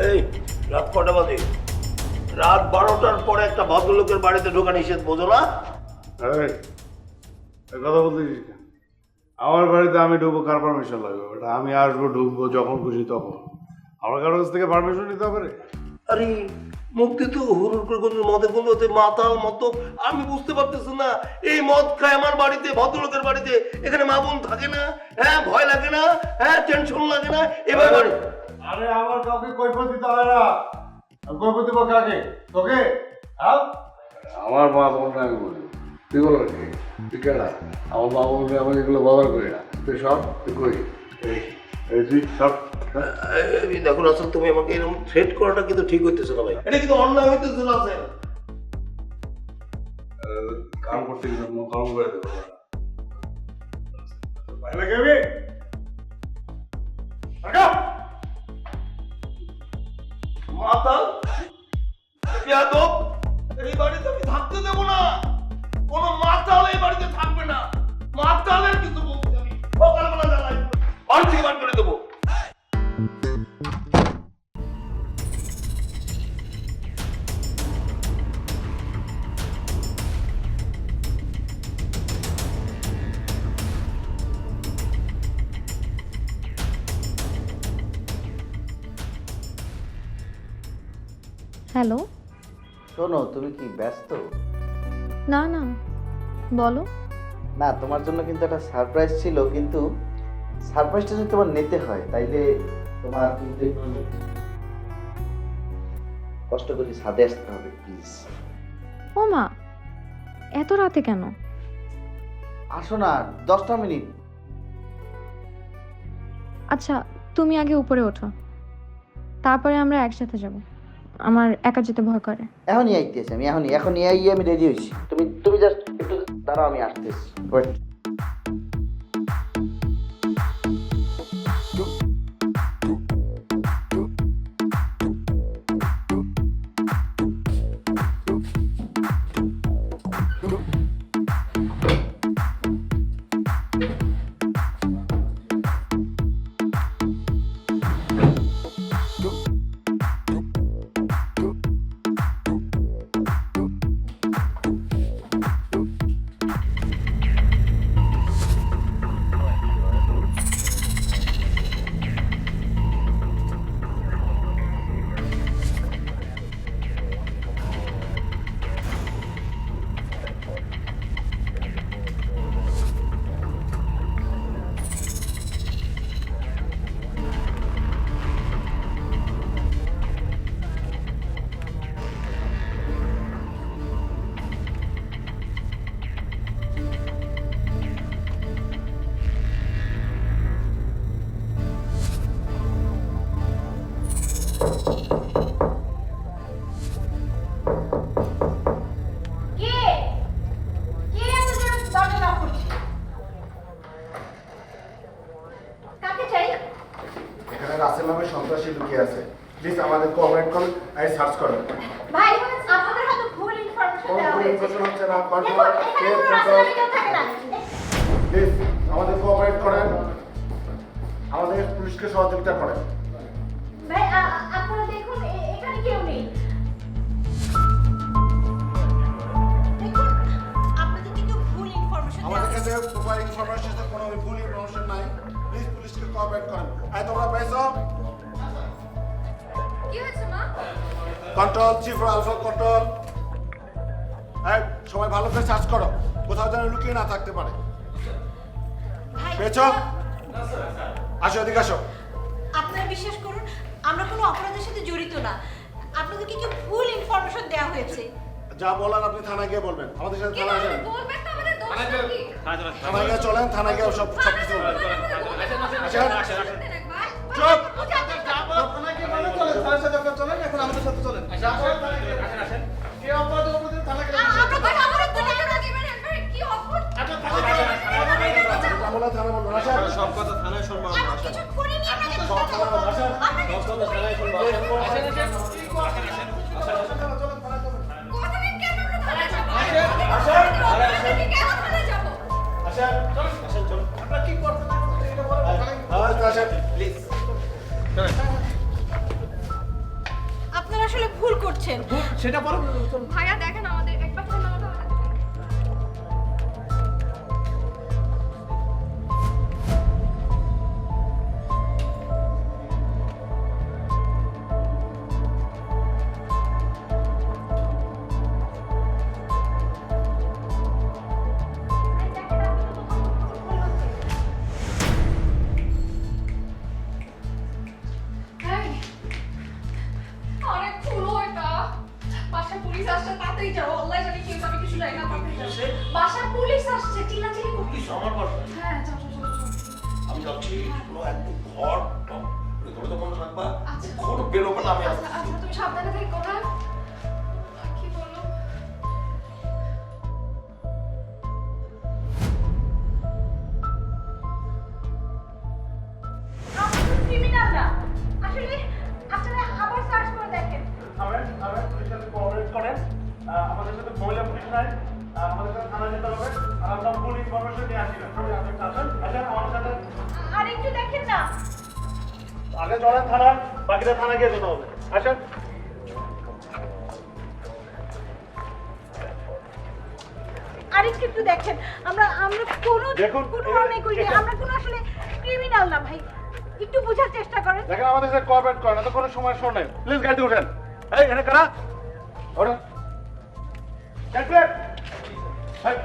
এই রাত কটা বাজে? রাত 12টার পরে একটা ভদ্রলোকের বাড়িতে ঢোকা নিষেধ, বোঝো না?
কথা বলতেছিস কেন? আমার বাড়িতে আমি ঢুকবো, কার পারমিশন লাগবে? ওটা আমি আসবো, ঢুকবো যখন খুশি তখন। আমার কারোর কাছ থেকে পারমিশন নিতে হবে রে?
আরে মুক্তি তো হুরুর করে কোনো মদের বন্ধুতে মাতাল মতো, আমি বুঝতে পারতেছি না। এই মদ খায় আমার বাড়িতে, ভদ্রলোকের বাড়িতে, এখানে মা বোন থাকে না? হ্যাঁ, ভয় লাগে না? হ্যাঁ, টেনশন লাগে না? এবার বাড়ি
আরে আমার কাউকে কৈফিয়ত দিতে হয় না। আমি কৈফিয়ত দিব কাকে? তোকে? আমার মা বোনটা আমি বলি, তুই বলো কি? তুই কেনা আমার মা বোন আমি এগুলো ব্যবহার করি না। তুই সব তুই কই এই তুই সব।
দেখুন, আসলে তুমি আমাকে এরকম থ্রেট করাটা কিন্তু ঠিক হইতেছে না ভাই, এটা কিন্তু অন্যায় হইতেছে না।
কাম করতে গেলে কাম করে দেবো ভাইলা কেবি
মাতাল বেয়াদব, এই বাড়িতে আমি থাকতে দেবো না। কোন মাতাল এই বাড়িতে থাকবে না। মাতালের কিছু বলছি আমি, সকালবেলা জানাই বাড়ি থেকে বার করে দেবো।
হ্যালো।
শোনো, তুমি কি ব্যস্ত?
না না, বলো।
না, তোমার জন্য কিন্তু একটা সারপ্রাইজ ছিল, কিন্তু সারপ্রাইজটা যদি তোমার নিতে হয় তাইলে তোমার কিন্তু একটু কষ্ট করে ছাদে আসতে হবে, প্লিজ।
ও মা, এত রাতে কেন?
আসো না, 10টা মিনিট।
আচ্ছা, তুমি আগে উপরে ওঠো, তারপরে আমরা একসাথে যাব। আমার একা যেতে ভয় করে।
এখনই আইতেছি আমি, এখনই আইয়ে আমি রেডি হইছি। তুমি জাস্ট একটু দাঁড়াও, আমি আসতেছি। ওয়েট।
কোনো ভুল ইনফরমেশন হচ্ছে না। Control, case control. প্লিজ আমাদের কোঅপারেট করেন, আমাদের পুলিশকে সহযোগিতা করেন।
ভাই আপনারা দেখুন এখানে কেউ নেই। দেখুন আপনাদের কিন্তু ভুল ইনফরমেশন
আমাদের কাছে প্রপার ইনফরমেশন কোনো ভুল ইনফরমেশন নাই। প্লিজ পুলিশকে কোঅপারেট করেন। আই তোমরা পাইছো?
কি হয়েছে মা?
Control, chief alpha control. এই সবাই ভালো করে সার্চ করো, কোথাও যেন লুকিয়ে না থাকতে পারে। পেয়েছো? আসো, এদিকে আসো।
আপনারা বিশ্বাস করুন আমরা কোনো অপরাধের সাথে জড়িত না, আপনাদেরকে কি ভুল ইনফরমেশন দেওয়া হয়েছে।
যা বলার আপনি থানায় গিয়ে বলবেন। আমাদের সাথে থানায় আসেন।
বলবেন তো আমাদের দোষ কি?
থানায় গিয়ে চলেন, থানায় গিয়ে সব কিছু বলবেন। আসেন। চুপ।
থানায় গিয়ে বলেন, চলেন, স্যারের সাথে আপনারা চলেন, এখন আমাদের সাথে চলেন। কে অপরাধ অপরাধী থানায় গেলে
আমরা কথা বলে তোলা দিবেন কি অদ্ভুত।
বলা থানা বলবেন। আসেন।
সব কথা থানায় শুনবো আমরা।
আমরা কিছু করিনি আপনাদের
সব
সাথে।
থানা বলবেন। আসেন।
আমরা কিছু
থানায় শুনবো।
কথা বলেন কেন আমরা থানায় যাব? কেন থানায় যাব?
আসেন।
আমরা কি করতে না করতে এটা বলেন।
আসেন।
প্লিজ
আপনারা আসলে ভুল করছেন।
সেটা পরে
ভাইয়া দেখেন আমাদের একবার ফোন নাম্বার দাও। অনেক ভুল এটা। বাসায় পুলিশ আসছে, তাড়াতাড়ি যাও। আল্লাহ জানে কি হয়েছে, আমি কিছু জানি না, তাড়াতাড়ি যাও। বাসায় পুলিশ আসছে, চিল্লাচিল্লি করতেছে।
আমার বাসা
হ্যাঁ, যাও যাও যাও, যাও।
আমি যাচ্ছি, কোনো একদম ঘর টপ ধরে তো মনে রাখবা,
আচ্ছা।
ঘর বেরোবে না আমি
আচ্ছা আচ্ছা তুমি সাবধানে থেকো, হ্যাঁ? কি বলো?
ক্রিমিনাল না, আসলে আপনারা আবার সার্চ করে দেখেন।
আমরা পুলিশের সাথে কোঅপারেট করেন। আমাদের সাথে মহিলা পুলিশ নাই, আমাদের সাথে থানায় যেতে হবে। আর আমরা ফুল ইনফরমেশন নিয়ে আসি না। সবাই আপনি আসেন, আসেন আমাদের সাথে।
আর একটু দেখেন না।
আগে চলেন থানায়, বাকিটা থানায় গিয়ে যেতে হবে। আসেন।
আর একটু দেখেন, আমরা কোনো
দেখুন,
কোনো অন্যায় করিনি, আমরা কোনো আসলে ক্রিমিনাল না ভাই, একটু বোঝার চেষ্টা করেন।
দেখেন আমাদের সাথে কোঅপারেট করেন, এত কোনো সময় শোনেন। প্লিজ গাড়িতে উঠেন। এই এখানে কারা? ওঠেন। ক্যালকুলেট। এই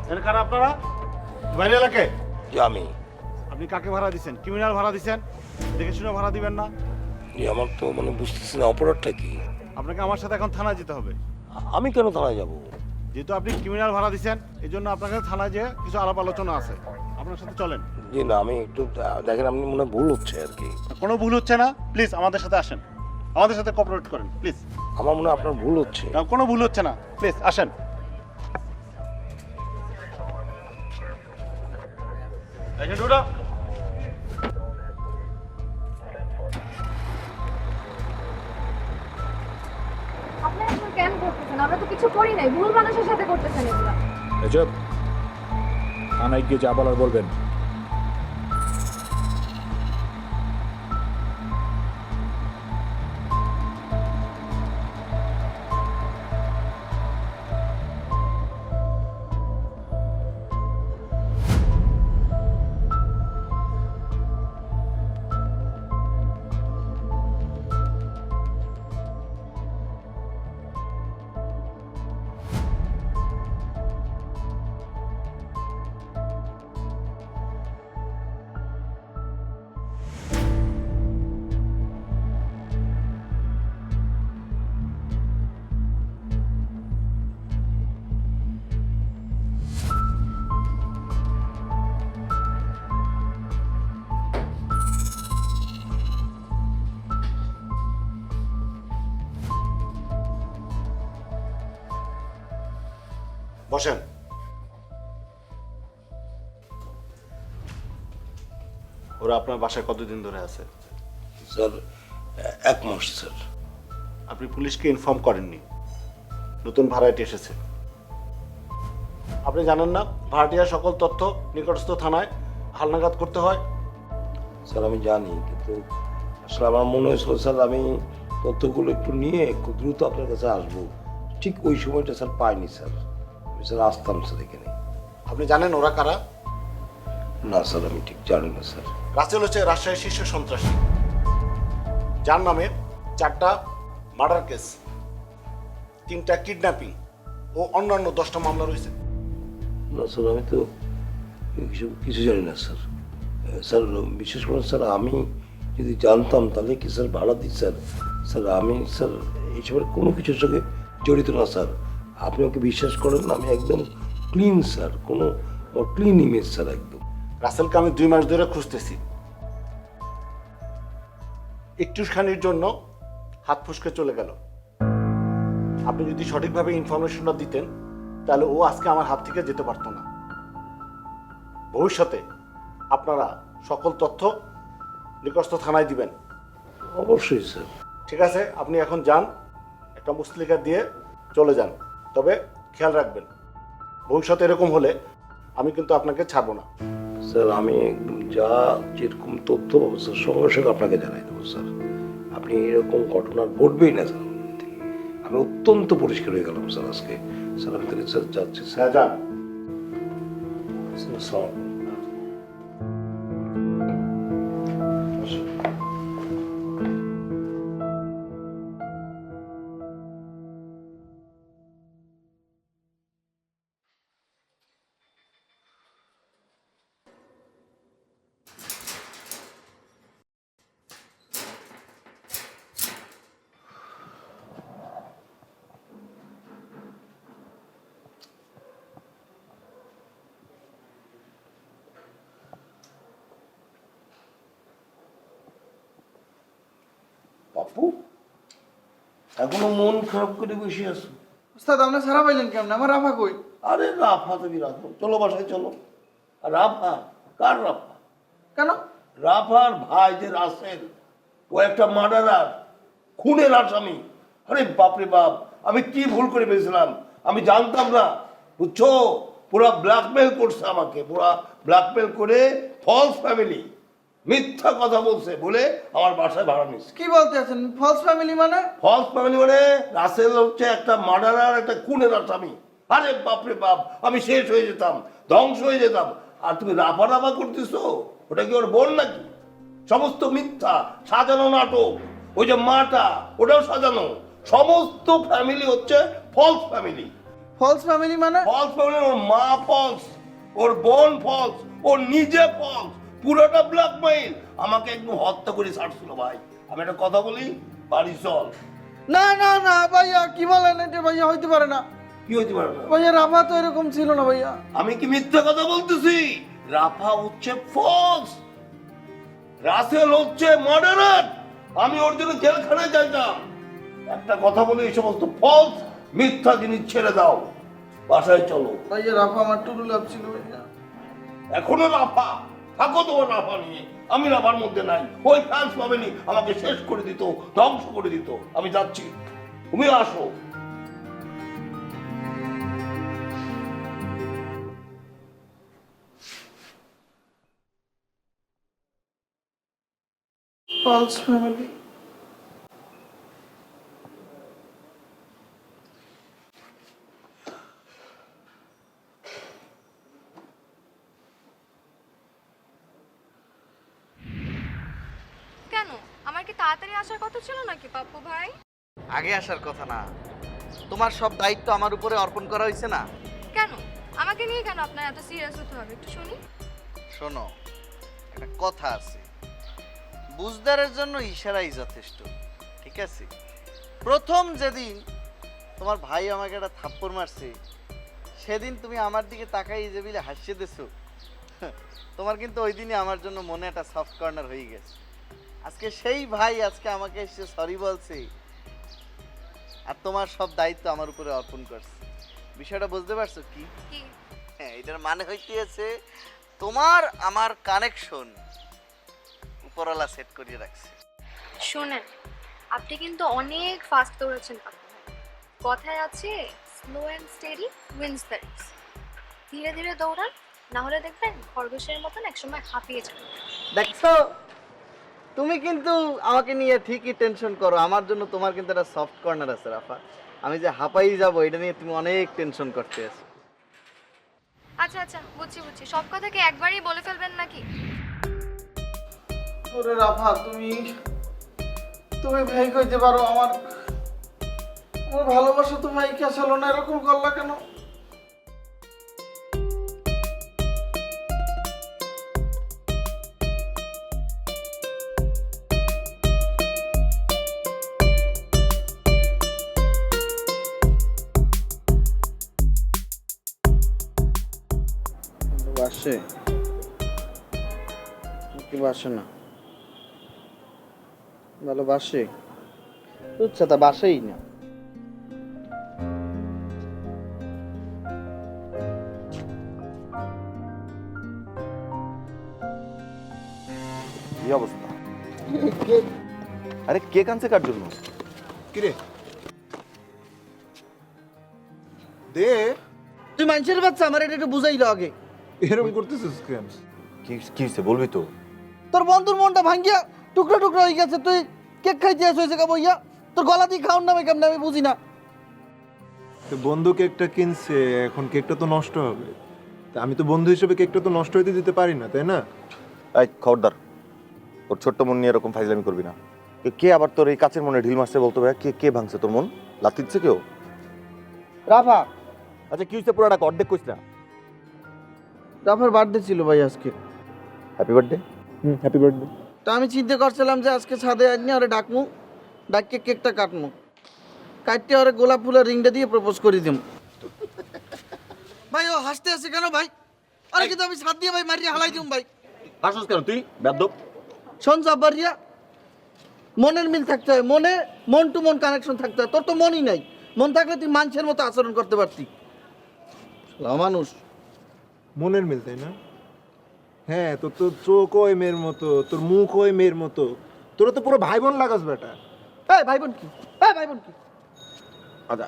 এখানে কারা আপনারা? বাইরে এলাকায়?
যে আমি
আপনি কাকে ভাড়া দিচ্ছেন? ক্রিমিনাল ভাড়া দিচ্ছেন? দেখে শুনে ভাড়া দিবেন না।
আমার তো মানে বুঝতেছি না অপরাধটা কি।
আপনাকে আমার সাথে এখন থানায় যেতে হবে।
আমি কেন থানায় যাব?
যেহেতু আপনি ক্রিমিনাল ভাড়া দিচ্ছেন, এই জন্য আপনাকে থানায় যেয়ে কিছু আলাপ আলোচনা আছে। আপনার সাথে চলেন।
জি না, আমি একটু দেখেন, আপনি মনে হয় ভুল হচ্ছে আর কি।
কোনো ভুল হচ্ছে না, প্লিজ আমাদের সাথে আসেন, আমাদের সাথে কোঅপারেট করেন প্লিজ।
আমার মনে হয় আপনার ভুল হচ্ছে।
কোনো ভুল হচ্ছে না, প্লিজ আসেন।
আপনারা এসব কেন করতেছেন? আমরা তো কিছু করি নাই, ভুল মানুষের সাথে করতেছেন এগুলা।
এসব থানায় গিয়ে যা বলার বলবেন।
বসেন।
ওরা আপনার বাসায় কতদিন ধরে আছে?
স্যার 1 মাস স্যার।
আপনি পুলিশকে ইনফর্ম করেননি নতুন ভাড়াটি এসেছে? আপনি জানেন না ভাড়াটিয়ার সকল তথ্য নিকটস্থ থানায় হালনাগাদ করতে হয়?
স্যার আমি জানি, কিন্তু আসলে আমার মনে হয়েছিল স্যার আমি তথ্যগুলো একটু নিয়ে খুব দ্রুত আপনার কাছে আসবো, ঠিক ওই সময়টা স্যার পাইনি স্যার। আমি স্যার আসতাম স্যার এখানে।
আপনি জানেন ওরা কারা?
না স্যার আমি ঠিক জানি না স্যার।
রাসেল হচ্ছে রাজশাহীর শীর্ষ সন্ত্রাসী, যার নামে 4টা মার্ডার কেস, 3টা কিডন্যাপিং ও অন্যান্য 10টা মামলা রয়েছে।
না স্যার আমি তো কিছু জানি না স্যার। স্যার বিশেষ করে স্যার আমি যদি জানতাম তাহলে কি স্যার ভাড়া দিই স্যার? স্যার আমি স্যার এইসবের কোনো কিছুর সঙ্গে জড়িত না স্যার। আপনি ওকে বিশ্বাস করেন না, আমি একদম ক্লিন স্যার, কোনো ক্লিন ইমেজ স্যার একদম।
রাসেলকে আমি 2 মাস ধরে খুঁজতেছি, একটুখানির জন্য হাত ফসকে চলে গেল। আপনি যদি সঠিকভাবে ইনফরমেশনটা দিতেন তাহলে ও আজকে আমার হাত থেকে যেতে পারতো না। ভবিষ্যতে আপনারা সকল তথ্য নিকটস্থ থানায় দিবেন।
অবশ্যই স্যার।
ঠিক আছে, আপনি এখন যান, একটা মুসলিকা দিয়ে চলে যান। তবে খেয়াল রাখবেন, ভবিষ্যতে এরকম হলে আমি কিন্তু আপনাকে ছাড়বো না।
স্যার আমি একদম যা যেরকম তথ্য পাবো স্যার সঙ্গে সঙ্গে আপনাকে জানাই দেবো স্যার। আপনি এরকম ঘটনা ঘটবেই না স্যার। আমি অত্যন্ত পরিষ্কার হয়ে গেলাম স্যার আজকে। স্যার আমি তাহলে স্যার যাচ্ছি স্যার।
হ্যাঁ যান।
স্যার স্যার পাপ্পু এখনো মন খারাপ করে বসে আছো?
উস্তাদ আপনি সারা পাইলেন কেমন? আমার রাফা কই?
আরে রাফা তুমি রাখো, চলো বাসায় চলো। আর রাফা কার রাফা?
কেন?
রাফার ভাই যে রাসেল, ও একটা মার্ডারার, খুনের আসামি। আরে বাপরে বাপ, আমি কি ভুল করে ফেলেছিলাম, আমি জানতাম না বুঝছো। পুরা ব্ল্যাকমেল করছে আমাকে, পুরা ব্ল্যাকমেল করে ফলস ফ্যামিলি, মিথ্যা কথা বলছে বলে আমার বাসায় ভাড়া নিচ্ছে।
কি বলতে আছেন ফলস ফ্যামিলি মানে?
ফলস ফ্যামিলি মানে রাসেল হচ্ছে একটা মার্ডারার, একটা খুনের আসামি। আরে বাপরে বাপ, আমি শেষ হয়ে যেতাম, ধ্বংস হয়ে যেতাম। আর তুমি রাফা রাফা করতেছো, ওটা কি ওর বোন নাকি? সমস্ত মিথ্যা, সাজানো নাটক। ওই যে মাটা, ওটাও সাজানো। সমস্ত ফ্যামিলি হচ্ছে ফলস ফ্যামিলি।
ফলস ফ্যামিলি মানে?
ফলস ফ্যামিলি, ওর মা ফলস, ওর বোন ফলস, ওর নিজে ফলস, পুরোটা ব্ল্যাকমেইল। আমাকে একদম হত্যা করে ছাড়ছিল ভাই। আমি একটা কথা বলি, বাড়ি চল।
না না না ভাইয়া, কি বলেন? এটা ভাইয়া হইতে পারে না।
কি হইতে পারে না?
ভাইয়া রাফা তো এরকম ছিল না ভাইয়া।
আমি কি মিথ্যা কথা বলতেছি? রাফা হচ্ছে ফলস, রাসেল হচ্ছে মার্ডারার। আমি ওর জন্য জেলখানায় যাইতাম। একটা কথা বলি, এই সমস্ত ফলস মিথ্যা জিনিস ছেড়ে দাও, বাসায় চলো।
ভাইয়া রাফা আমার টুরু লাভ ছিল ভাইয়া।
এখনো রাফা থাকো তোমার রাফা নিয়ে, আমি রাফার মধ্যে নাই। ওই ফ্রান্স ফ্যামিলি আমাকে শেষ করে দিত, ধ্বংস করে দিত। আমি যাচ্ছি, তুমি আসো।
False family.
কেন, আমার কি তাড়াতাড়ি আসার কথা ছিল নাকি পাপ্পু ভাই?
আগে আসার কথা না, তোমার সব দায়িত্ব আমার উপরে অর্পণ করা হয়েছে না?
কেন আমাকে নিয়ে কেন আপনার এত সিরিয়াস হতে হবে, একটু শুনি।
শোনো, একটা কথা আছে, বুঝদারের জন্য ইশারাই যথেষ্ট, ঠিক আছে? প্রথম যেদিন তোমার ভাই আমাকে একটা থাপ্পড় মারছে, সেদিন তুমি আমার দিকে তাকাই যে বিলে হাসিয়ে দিছো, তোমার কিন্তু ওই দিনই আমার জন্য মনে একটা সফট কর্নার হয়ে গেছে। আজকে সেই ভাই আজকে আমাকে এসে সরি বলছে, আর তোমার সব দায়িত্ব আমার উপরে অর্পণ করছে। বিষয়টা বুঝতে পারছো কি? হ্যাঁ, এটার মানে হইতেছে তোমার আমার কানেকশন উপরওয়ালা সেট করিয়ে রাখছে।
শোনেন, আপনি কিন্তু অনেক ফাস্ট দৌড়াচ্ছেন। কথায় আছে slow and steady wins the race. ধীরে ধীরে দৌড়ান, না হলে দেখবেন খরগোশের মতন একসময় হাঁপিয়ে যাবে।
দেখছো, তুমি কিন্তু আমাকে নিয়ে ঠিকই টেনশন করো। আমার জন্য তোমার কিন্তু একটা সফট কর্নার আছে রাফা। আমি যে হাঁপাই যাবো এটা নিয়ে তুমি অনেক টেনশন করতে আছো।
আচ্ছা আচ্ছা, বুঝছি বুঝছি, সব কথা কি একবারই বলে ফেলবেন নাকি?
ওরে রাফা, তুমি ভাই কইতে পারো আমার ভালোবাসা তো ভাই কে চলো না, এরকম করলা কেন? বাসে কি বাসে না? ভালোবাসে? বুঝছে তা বাসেই না।
কি অবস্থা? আরে কে কানছে কার জন্য?
কিরে দে,
তুই মানুষের বাচ্চা, আমার এটা একটু বুঝাইলো আগে।
এরকম করতেছিস কেন?
কি হয়েছে বলবি তো?
তোর বন্ধুর মনটা ভাঙ্গিয়া টুকরো টুকরো হয়ে গেছে, তুই কেক খাইতে হয়েছে কাবইয়া। তোর গলা দিয়ে খাওয়ার নামে কেমন আমি বুঝি না।
তো বন্ধু কেকটা কিনছে, এখন কেকটা তো নষ্ট হবে। তা আমি তো বন্ধু হিসেবে কেকটা তো নষ্ট হইতে দিতে পারি না, তাই না?
এই খবরদার, ওর ছোট্ট মন নিয়ে এরকম ফাইজলামি করবি না। কে আবার তোর এই কাচের মনে ঢিল মারছে বলতো ভাই? কে ভাঙছে তোর মন? লাথি দিচ্ছে কেউ?
রাফা,
আচ্ছা কি হয়েছে পুরোটা অর্ধেক কইস না।
রাফার বার্থডে ছিল ভাই আজকে।
Happy birthday.
Happy birthday.
তা আমি চিন্তা করছিলাম যে আজকে ছাদে আনি ওরে ডাকমু, ডাককে কেকটা কাটমু, কাটতে ওরে গোলাপ ফুলের রিংটা দিয়ে প্রপোজ করে দিম। ভাই ও হাসতে আছে কেন ভাই? আরে কিন্তু আমি ছাদ দিয়ে ভাই মারিয়ে হালাই দিম ভাই।
হাসছিস কেন তুই বেয়াদব?
শোন জব্বারিয়া, মনের মিল থাকতে হয়, মন টু মন কানেকশন থাকতে হয়। তোর তো মনই নাই। মন থাকলে তুই মানুষের মতো আচরণ করতে পারতি। মানুষ
মনের মিল, তাই না? হ্যাঁ, তোর তো চোখ ওই মেয়ের মতো, তোর মুখ ওই মেয়ের মতো। তোরা তো পুরো ভাই বোন লাগাস বেটা।
এই ভাই বোন কি? এই ভাই বোন কি?
আচ্ছা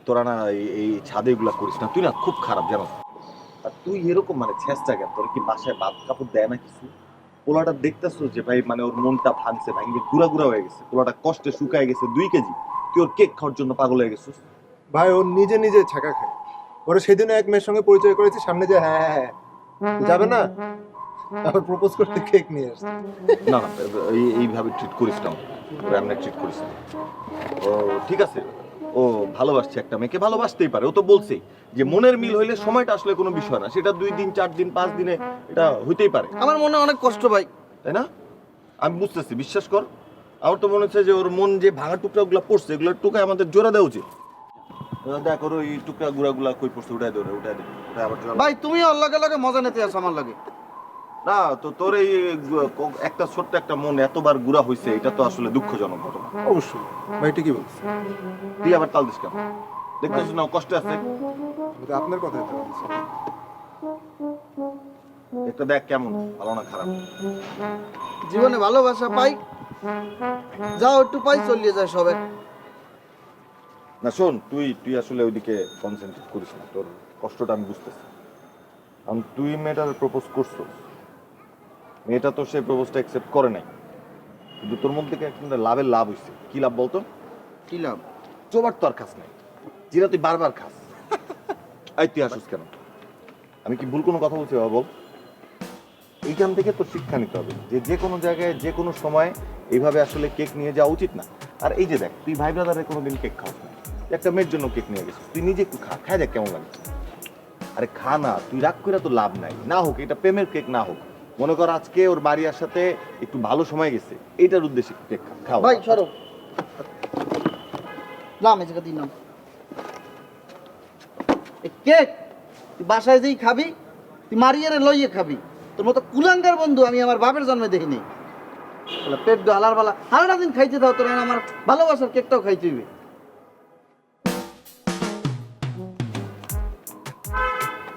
তোরা না এই ছাদে এগুলা করিস না, তুই না খুব খারাপ জানো। আর তুই এরকম মানে ছেঁচটা কেন? তোর কি বাসায় বাদ কাপড় দেয় না কিছু? পোলাটা দেখতেছো যে ভাই মানে ওর মনটা ভাঙছে, ভাঙে গুড়া গুড়া হয়ে গেছে, পোলাটা কষ্টে শুকায় গেছে 2 কেজি। তুই ওর কেক খাওয়ার জন্য পাগল হয়ে গেছিস।
ভাই ও নিজে ছাকা খায়। ওরা সেদিন এক মেয়ের সঙ্গে পরিচয় করেছে, সামনে যে হ্যাঁ যাবে না, আবার প্রপোজ করতে কেক নিয়ে আসছে।
না না, এইভাবে ট্রিট করিস না, ওরা এমনি ট্রিট করিস না। ও ঠিক আছে, ও ভালোবাসছে একটা মেয়েকে, ভালোবাসতেই পারে। ও তো বলছেই যে মনের মিল হইলে সময়টা আসলে কোনো বিষয় না, সেটা 2 দিন 4 দিন 5 দিনে এটা হইতেই পারে।
আমার মনে অনেক কষ্ট ভাই,
তাই না? আমি বুঝতেছি, বিশ্বাস কর। আমার তো মনে হচ্ছে যে ওর মন যে ভাঙা টুকরাগুলো পড়ছে, এগুলোর টুকায় আমাদের জোড়া দেওয়া উচিত। দেখ ওর ওই টুকরা গুড়াগুলা কই পড়ছে, উঠাই দে, উঠাই দে, আবার জোড়া।
ভাই তুমি ওর লগে লগে মজা নিতে আসো আমার লাগে।
না তো তোর এই একটা ছোট্ট একটা মন এতবার গুড়া হইছে, এটা তো আসলে দুঃখজনক ঘটনা।
অবশ্যই ভাই, ঠিকই বলছে।
তুই আবার তাল দিস কেন? দেখতেছিস না কষ্ট আছে?
আমি তো আপনার কথাই তো বলছি।
একটা দেখ কেমন, ভালো না খারাপ?
জীবনে ভালোবাসা পাই, যাও একটু পাই, চলিয়ে যায় সবে।
না শোন, তুই আসলে ওইদিকে কনসেন্ট্রেট করিস না, তোর কষ্টটা আমি বুঝতেছি। কারণ তুই মেয়েটার প্রপোজ করছো, মেয়েটা তো সেই প্রপোজটা অ্যাকসেপ্ট করে নাই, কিন্তু তোর মধ্যে একটা লাভের লাভ হইছে। কি লাভ বলতো?
কি লাভ?
চোবার তো আর খাস নাই, যেটা তুই বারবার খাস। এই তুই আসিস কেন? আমি কি ভুল কোনো কথা বলছি বাবা? বল। এইখান থেকে তোর শিক্ষা নিতে হবে যে যে কোনো জায়গায় যে কোনো সময় এইভাবে আসলে কেক নিয়ে যাওয়া উচিত না। আর এই যে দেখ, তুই ভাই ব্রাদারে কোনোদিন কেক খাওয়াস না, একটা মেয়ের জন্য কেক নিয়ে গেছিস, তুই নিজে একটু খা, খাই দেখ কেমন লাগে। আরে খা না, তুই রাগ করে তো লাভ নাই। না হোক এটা প্রেমের কেক, না হোক মনে কর আজকে ওর বাড়ির সাথে একটু ভালো সময় গেছে, এইটার উদ্দেশ্যে কেক খাও।
ভাই সরো, নাম এই জায়গা দিন নাম। কেক তুই বাসায় যেই খাবি, তুই মারিয়ে লইয়ে খাবি। তোর মতো কুলাঙ্গার বন্ধু আমি আমার বাপের জন্মে দেখিনি। পেট হালার বালা হালাটা দিন খাইতে দাও, তোর আমার ভালোবাসার কেকটাও খাইতে হইবে।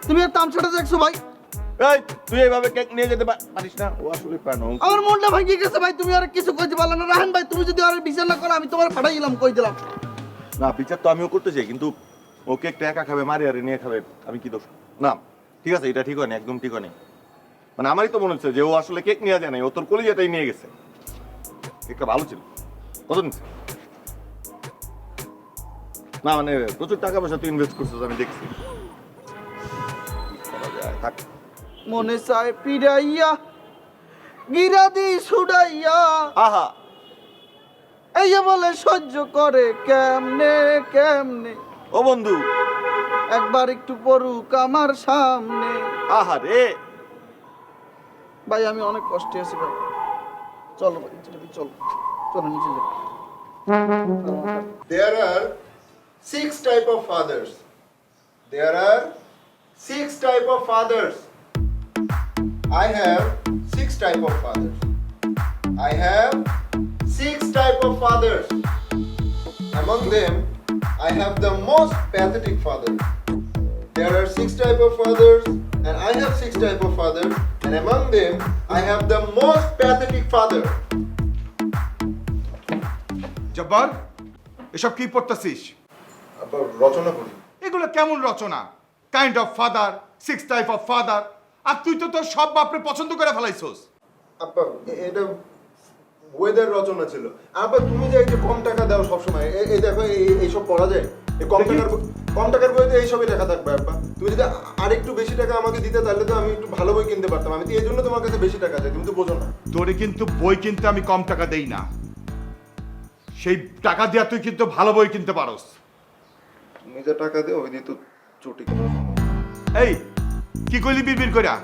তুমি আর তামসাটা দেখছো ভাই?
এই তুই এইভাবে কেক নিয়ে যেতে পারিস না, ও আসলে কেন
আমার মনটা ভাঙি গেছে ভাই, তুমি আর কিছু কইতে পারলে না। রাহান ভাই তুমি যদি আর বিচার না করো আমি তোমার পাঠাই দিলাম, কই দিলাম।
না বিচার তো আমিও করতে চাই, কিন্তু ও কেকটা একা খাবে, মারি আরে নিয়ে খাবে, আমি কি দোষ? না ঠিক আছে, এটা ঠিক হয়নি, একদম ঠিক হয়নি। মানে আমারই তো মনে হচ্ছে যে ও আসলে কেক নিয়ে যায় নাই, ও তোর কলিজাটাই নিয়ে গেছে। কেকটা ভালো ছিল। কত নিচ্ছে? না মানে প্রচুর টাকা পয়সা তুই ইনভেস্ট করছিস, আমি দেখছি। কি করা যায়? থাক।
মনে চায় পিড়াইয়া গিরা দি ছুড়াইয়া,
আহা
এই যে বলে সহ্য করে কেমনে কেমনে,
ও বন্ধু,
একবার একটু পড়ুক আমার সামনে।
আহা রে,
ভাই আমি অনেক কষ্টে আছি ভাই, চলো ভাই চলো, চলো নিচে যাই।
There are 6 type of fathers. There are 6 type of fathers. I have 6 type of fathers. I have 6 type of fathers. Among them, I have the most pathetic father. There are 6 type of fathers, and I have 6 type of fathers, and among them, I have the most pathetic father.
Jabbar, এসব কি পড়তেছিস?
আবার রচনা করি।
এগুলো কেমন রচনা? Kind of father, 6 type of father, আর তুই তো তোর সব বাপরে পছন্দ করে ফেলাইছস।
আব্বা এটা ওয়েদার রচনা ছিল। আব্বা তুমি যে এই যে কম টাকা দাও সবসময়, এই দেখো এইসব পড়া যায়? এই কম টাকার বইতে এইসবই লেখা থাকবে আব্বা। তুমি যদি আরেকটু বেশি টাকা আমাকে দিতে তাহলে তো আমি একটু ভালো বই কিনতে পারতাম। আমি তো এই জন্য তোমার কাছে বেশি টাকা চাই, তুমি তো বোঝো না।
তোরে কিন্তু বই কিনতে আমি কম টাকা দেই না, সেই টাকা দিয়া তুই কিন্তু ভালো বই কিনতে পারস।
তুমি যে টাকা দেও ওই দিয়ে তো চটি কিনা।
এই কি কইলি বিড়বিড় কইরা?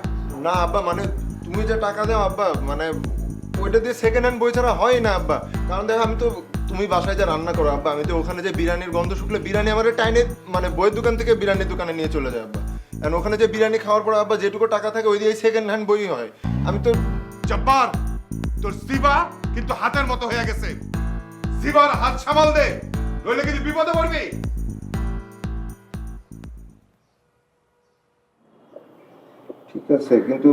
না আব্বা, মানে তুমি যে টাকা দাও আব্বা, মানে ওইটা দিয়ে সেকেন্ড হ্যান্ড বই ছাড়া হয় না আব্বা। কারণ দেখো আমি তো, তুমি বাসায় যা রান্না করো আব্বা, আমি তো ওখানে যে বিরিয়ানির গন্ধ শুকলে বিরিয়ানি আমার টাইনে মানে বইয়ের দোকান থেকে বিরিয়ানির দোকানে নিয়ে চলে যায় আব্বা। কারণ ওখানে যে বিরিয়ানি খাওয়ার পর আব্বা যেটুকু টাকা থাকে ওই দিয়ে সেকেন্ড হ্যান্ড বই হয়। আমি তো
জব্বার, তোর সিবা কিন্তু হাতের মতো হয়ে গেছে। সিবার হাত সামাল দে, নইলে কিন্তু বিপদে পড়বি।
ঠিক আছে, কিন্তু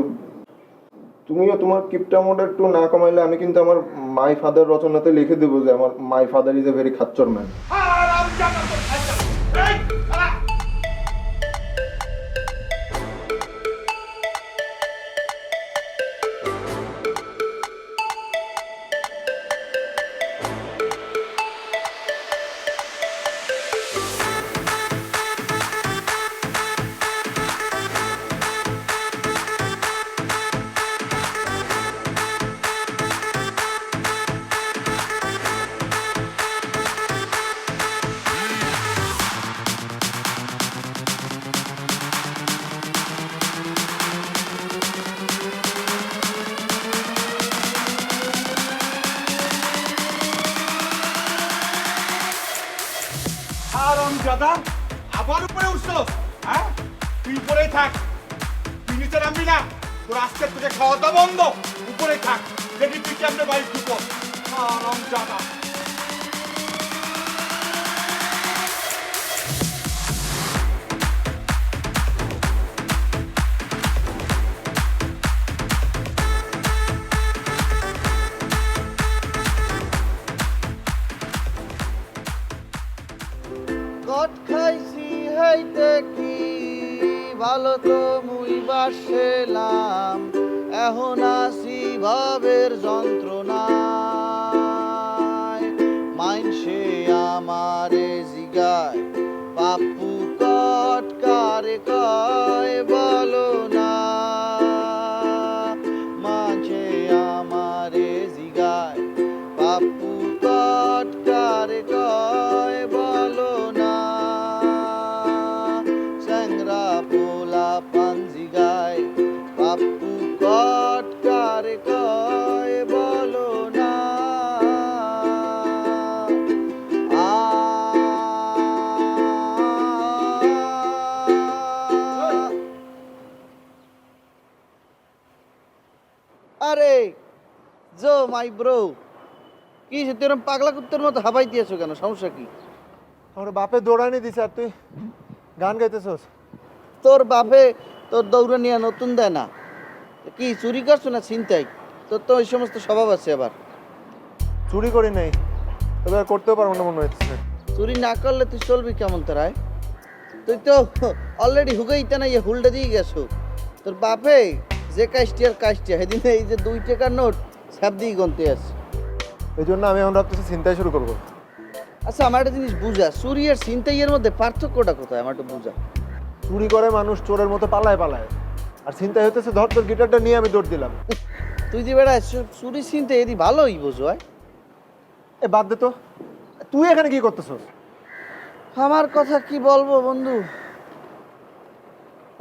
তুমিও তোমার কিপটা মোড একটু না কমাইলে আমি কিন্তু আমার মাই ফাদার রচনাতে লিখে দেবো যে আমার my father is a very খাচ্চর ম্যান।
দাদা আবার উপরে উঠছস? হ্যাঁ, তুই উপরেই থাক, তুই নিচে নামবি না। তোর আজকে তোকে খাওয়া দাওয়া বন্ধ, উপরে থাক, দেখি তুই কেমনে বাড়ি ঢুকো। আরাম জাদা।
কট খাইছি হইতে কি ভালো তো মুই বাসেলাম, এখন আসি ভাবের যন্ত্রণায়। মাইনসে আমারে জিগায় পাপ্পু কট কারে কয় বলো না, মাঝে আমারে জিগায় পাপ্পু কট কারে কয় বলো না, স্যাংরা পোলা পাঞ্জি গায় পাপ্পু কট কারে কয় বলো না। আরে জো মাই ব্রো, কি সত্যি এরকম পাগলা কুত্তের মতো হাবাই দিয়েছো কেন? সমস্যা কি?
আমার বাপে দৌড়ানি দিছে আর তুই গান গাইতেছস?
তোর বাপে তোর দৌড়ে নিয়ে নতুন দেয় না। কি চুরি করছো না ছিনতাই? তোর তো ওই সমস্ত স্বভাব আছে আবার।
চুরি করি নাই, তবে আর করতেও পারবো না মনে হচ্ছে।
চুরি না করলে তুই চলবি কেমন তোরাই? তুই তো অলরেডি হুগাইতে না ইয়ে হুলডে দিয়ে গেছো। তোর বাপে যে কাজটি আর কাজটি সেদিন এই যে 2 টাকার নোট ছাপ দিয়ে গনতে আছে।
এই জন্য আমি এখন ভাবতেছি চিন্তাই শুরু করবো।
আচ্ছা আমার একটা জিনিস বুঝা, চুরি আর ছিনতাইয়ের মধ্যে পার্থক্যটা কোথায় আমার একটু বুঝা।
চুরি করে মানুষ চোরের মতো পালায় পালায়, আর চিন্তাই হতেছে ধর তোর গিটারটা নিয়ে আমি দৌড় দিলাম।
তুই যে বেড়া চুরি ছিনতাই এদি ভালোই বোঝো।
এ বাদ দে তো, তুই এখানে কি করতেছস?
আমার কথা কি বলবো বন্ধু,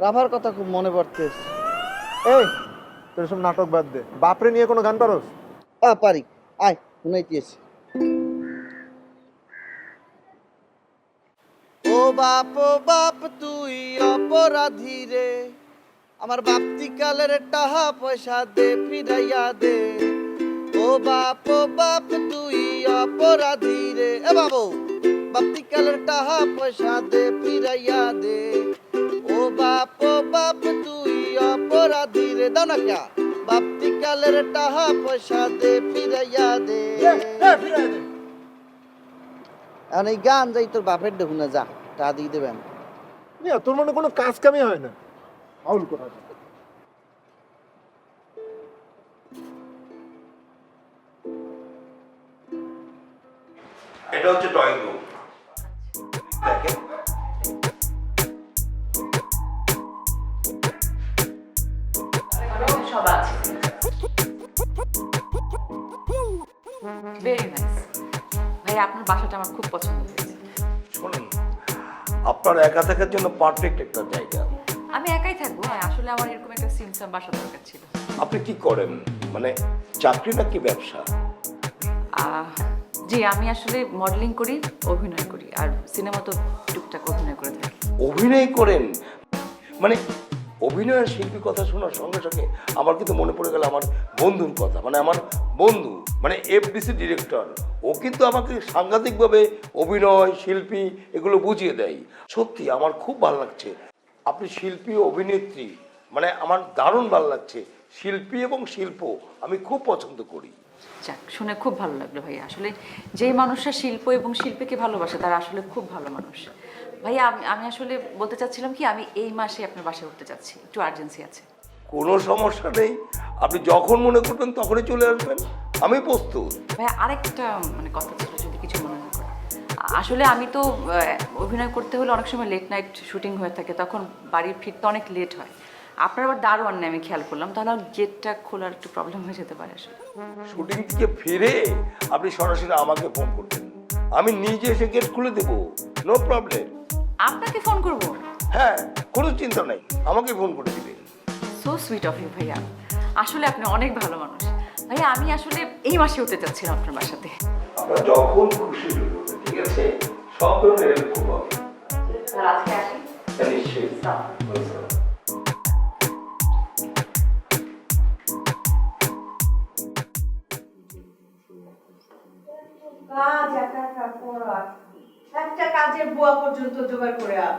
রাভার কথা খুব মনে পড়তেছে।
এই তোর সব নাটক বাদ দে, বাপরে নিয়ে কোনো গান পারোস?
পারি, আয় শুনাইতেছি। ও বাপ তুই অপরাধী রে, আমার বাপতি কালের টাহা পয়সা দে ফিরাইয়া দে। ও বাপ তুই অপরাধী রে, এ বাবু বাপতি কালের টাহা পয়সা দে ফিরাইয়া দে। ও বাপ তুই অপরাধী রে, দাও না ক্যা বাপতি কালের টাহা পয়সা দে ফিরাইয়া দে। আর এই গান যাই তোর বাপের দেখুন না, যা টা দিয়ে দেবেন।
তোর মনে কোনো কাজ কামই হয় না, আউল করা।
এটা হচ্ছে ড্রয়িং রুম, দেখেন।
সব আছে।
ভেরি নাইস ভাই, আপনার বাসাটা আমার খুব পছন্দ হয়েছে।
শুনুন, আপনার একা থাকার জন্য পারফেক্ট একটা জায়গা।
আমি একাই থাকবো, আসলে আমার এরকম একটা সিমসাম বাসা দরকার ছিল।
আপনি কি করেন, মানে চাকরি নাকি ব্যবসা?
জি আমি আসলে মডেলিং করি, অভিনয় করি, আর সিনেমা তো টুকটাক অভিনয় করে থাকি।
অভিনয় করেন মানে? অভিনয়ের শিল্পী কথা শোনার সঙ্গে সঙ্গে আমার কিন্তু মনে পড়ে গেল আমার বন্ধুর কথা। মানে আমার বন্ধু মানে এফডিসি ডিরেক্টর, ও কিন্তু আমাকে সাংঘাতিকভাবে অভিনয় শিল্পী এগুলো বুঝিয়ে দেয়। সত্যি আমার খুব ভালো লাগছে। আপনি শিল্পী অভিনেত্রী, মানে আমার দারুণ ভালো লাগছে। শিল্পী এবং শিল্প আমি খুব পছন্দ করি।
যাক, শুনে খুব ভালো লাগলো ভাই। আসলে যে মানুষরা শিল্প এবং শিল্পীকে ভালোবাসে তারা আসলে খুব ভালো মানুষ। ভাইয়া আমি আসলে বলতে চাচ্ছিলাম কি, আমি এই মাসে আপনার বাসায় উঠতে চাচ্ছি, একটু আর্জেন্সি আছে।
কোনো সমস্যা নেই, আপনি যখন মনে করবেন তখনই চলে আসবেন, আমি প্রস্তুত।
ভাইয়া আরেকটা মানে কথা ছিল, যদি কিছু মনে না করেন। আসলে আমি তো অভিনয় করতে হলে অনেক সময় লেট নাইট শুটিং হয়ে থাকে, তখন বাড়ি ফিরতে অনেক লেট হয়। আপনার আবার দারোয়ান নেই আমি খেয়াল করলাম, তাহলে গেটটা খোলার একটু প্রবলেম হয়ে যেতে পারে। আসলে
শুটিং থেকে ফিরে আপনি সরাসরি আমাকে ফোন করবেন, আমি নিজে এসে গেট খুলে দেবো, নো প্রবলেম।
আপনাকে ফোন করব?
হ্যাঁ, কোনো চিন্তা নাই, আমাকে ফোন করে দিবেন।
সো সুইট অফ ইউ ভাইয়া, আসলে আপনি অনেক ভালো মানুষ। ভাইয়া আমি আসলে এই মাসে উঠতে চাচ্ছিলাম আপনার বাসাতে।
আপনারা যখন খুশি হবেন, ঠিক আছে? সব ধরনের হেল্প করবো আমি।
আজকে আসি?
নিশ্চয়ই।
একটা কাজের বুয়া পর্যন্ত জোগাড় করে আন।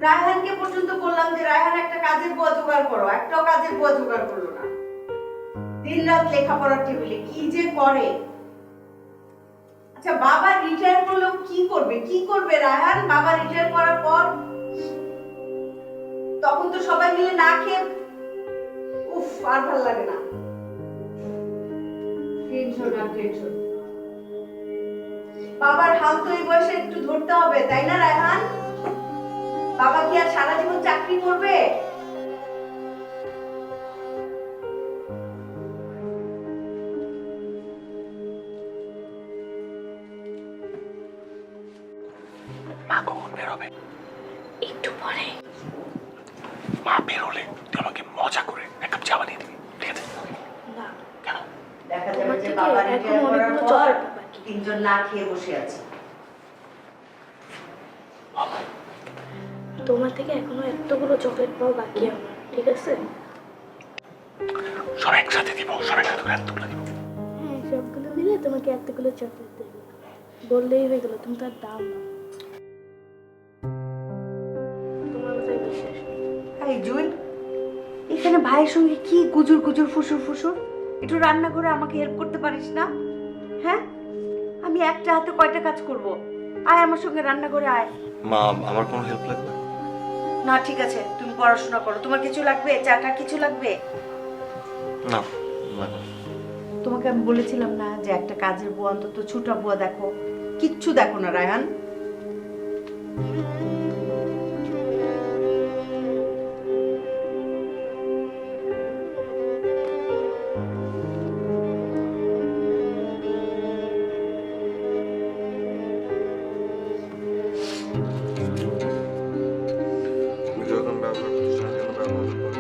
রায়হানকে পর্যন্ত বললাম যে রায়হান একটা কাজের বুয়া জোগাড় করো, একটাও কাজের বুয়া জোগাড় করলো না। দিনরাত লেখাপড়ার টেবিলে কি যে করে। আচ্ছা বাবা রিটায়ার করলেও কি করবে রায়হান? বাবা রিটায়ার করার পর তখন তো সবাই মিলে না খেয়ে, উফ আর ভালো লাগে না। টেনশন আর টেনশন। বাবার হাল তো এই বয়সে একটু ধরতে হবে, তাই না রায়হান? বাবা কি আর সারা জীবন চাকরি করবে?
মা কখন বেরোবে?
একটু পরে।
মা বেরোলে তুই আমাকে মজা করে এক কাপ চা বানিয়ে দিবি, ঠিক আছে?
না,
কেন?
দেখা যাবে যে বাবা রিটায়ার করার পর তিনজন না খেয়ে বসে আছে।
তোমার থেকে এখনো এতগুলো চকলেট পাওয়া বাকি আমার, ঠিক আছে?
সব একসাথে দিব, সব একসাথে করে এতগুলো দিব।
হ্যাঁ, সবগুলো মিলে তোমাকে এতগুলো চকলেট দেবো, বললেই হয়ে গেল। তুমি তার দাম না, তোমার কথাই বিশ্বাস।
এখানে ভাইয়ের সঙ্গে কি গুজুর গুজুর ফুসুর ফুসুর? একটু রান্না করে আমাকে হেল্প করতে পারিস না? হ্যাঁ, আমি একটা হাতে কয়টা কাজ করব? আয় আমার সঙ্গে রান্না করে আয়।
মা আমার কোনো হেল্প লাগবে?
না ঠিক আছে, তুমি পড়াশোনা করো। তোমার কিছু লাগবে? চাটা কিছু লাগবে?
না লাগবে না।
তোমাকে আমি বলেছিলাম না যে একটা কাজের বুয়া, অন্তত ছোটা বুয়া দেখো? কিচ্ছু দেখো না রায়হান।
বিজ্ঞাপন ব্যবহার প্রতিষ্ঠানের জন্য ব্যবহার করে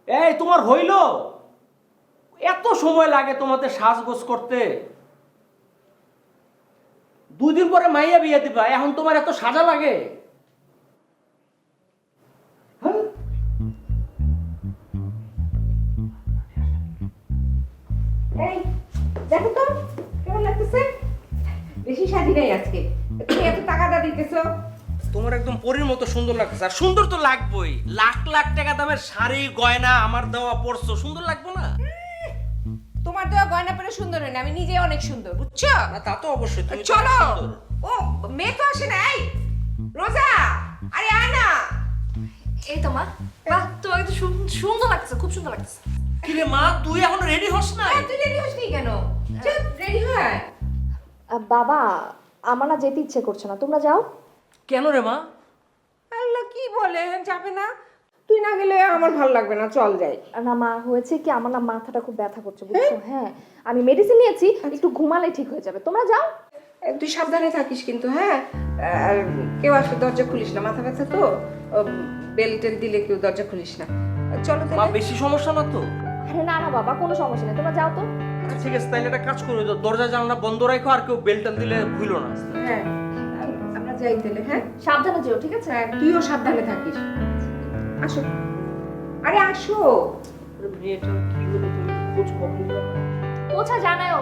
এই তোমার হইল? এত সময় লাগে তোমাদের সাজগোজ করতে? 2 দিন পরে মাইয়া বিয়ে দিবা, এখন তোমার এত সাজা লাগে?
এই দেখো তো কেমন লাগতেছে? বেশি সাজি নাই আজকে, তুমি এত টাকাটা দিতেছো।
তোমার একদম পরীর মতো সুন্দর লাগতেছে। আর সুন্দর তো লাগবেই, লাখ লাখ টাকা দামের শাড়ি গয়না আমার দেওয়া পরছো, সুন্দর লাগবে না?
তোমার দেওয়া গয়না পরে সুন্দর হয় না, আমি নিজে অনেক সুন্দর, বুঝছো?
না তা তো অবশ্যই, তুমি তো
চলো।
সুন্দর।
ও মেয়ে তো আসে না। এই রোজা, আরে আয় না।
এই তো মা, বাহ তোমাকে তো সুন্দর লাগছে, খুব সুন্দর লাগছে।
কি রে মা, তুই এখন রেডি হস না?
তুই রেডি হসনি কেন? রেডি হয়।
বাবা, আমার না যেতে ইচ্ছে করছে না, তোমরা যাও।
কেন রে মা?
আল্লাহ কি বলে, যাবে না? তুই না গেলে আমার ভালো লাগবে না, চল যাই।
না মা, হয়েছে কি আমার না মাথাটা খুব ব্যথা করছে, বুঝছো? হ্যাঁ, আমি মেডিসিন নিয়েছি, একটু ঘুমালে ঠিক হয়ে যাবে। তোমরা যাও।
তুই সাবধানে থাকিস কিন্তু, হ্যাঁ? আর কেউ আসলে দরজা খুলিস না, মাথা ব্যথা তো, বেল টেল দিলে কেউ দরজা খুলিস না। চলো
মা
তাহলে।
বেশি সমস্যা না তো?
আরে না না বাবা, কোনো সমস্যা নেই, তোমরা যাও তো।
আচ্ছা ঠিক আছে, তাইলে একটা কাজ করো, দরজা জানলা বন্ধ রাখো আর কেউ বেল টেল দিলে ভুলো না।
হ্যাঁ, আমরা যাই তাহলে। হ্যাঁ,
সাবধানে যেও, ঠিক আছে?
হ্যাঁ, তুইও সাবধানে থাকিস। আসো, আরে আসো।
মেয়েটা কি হলো, তুমি খোঁজ খবর নিলে না?
কোথা জানাও।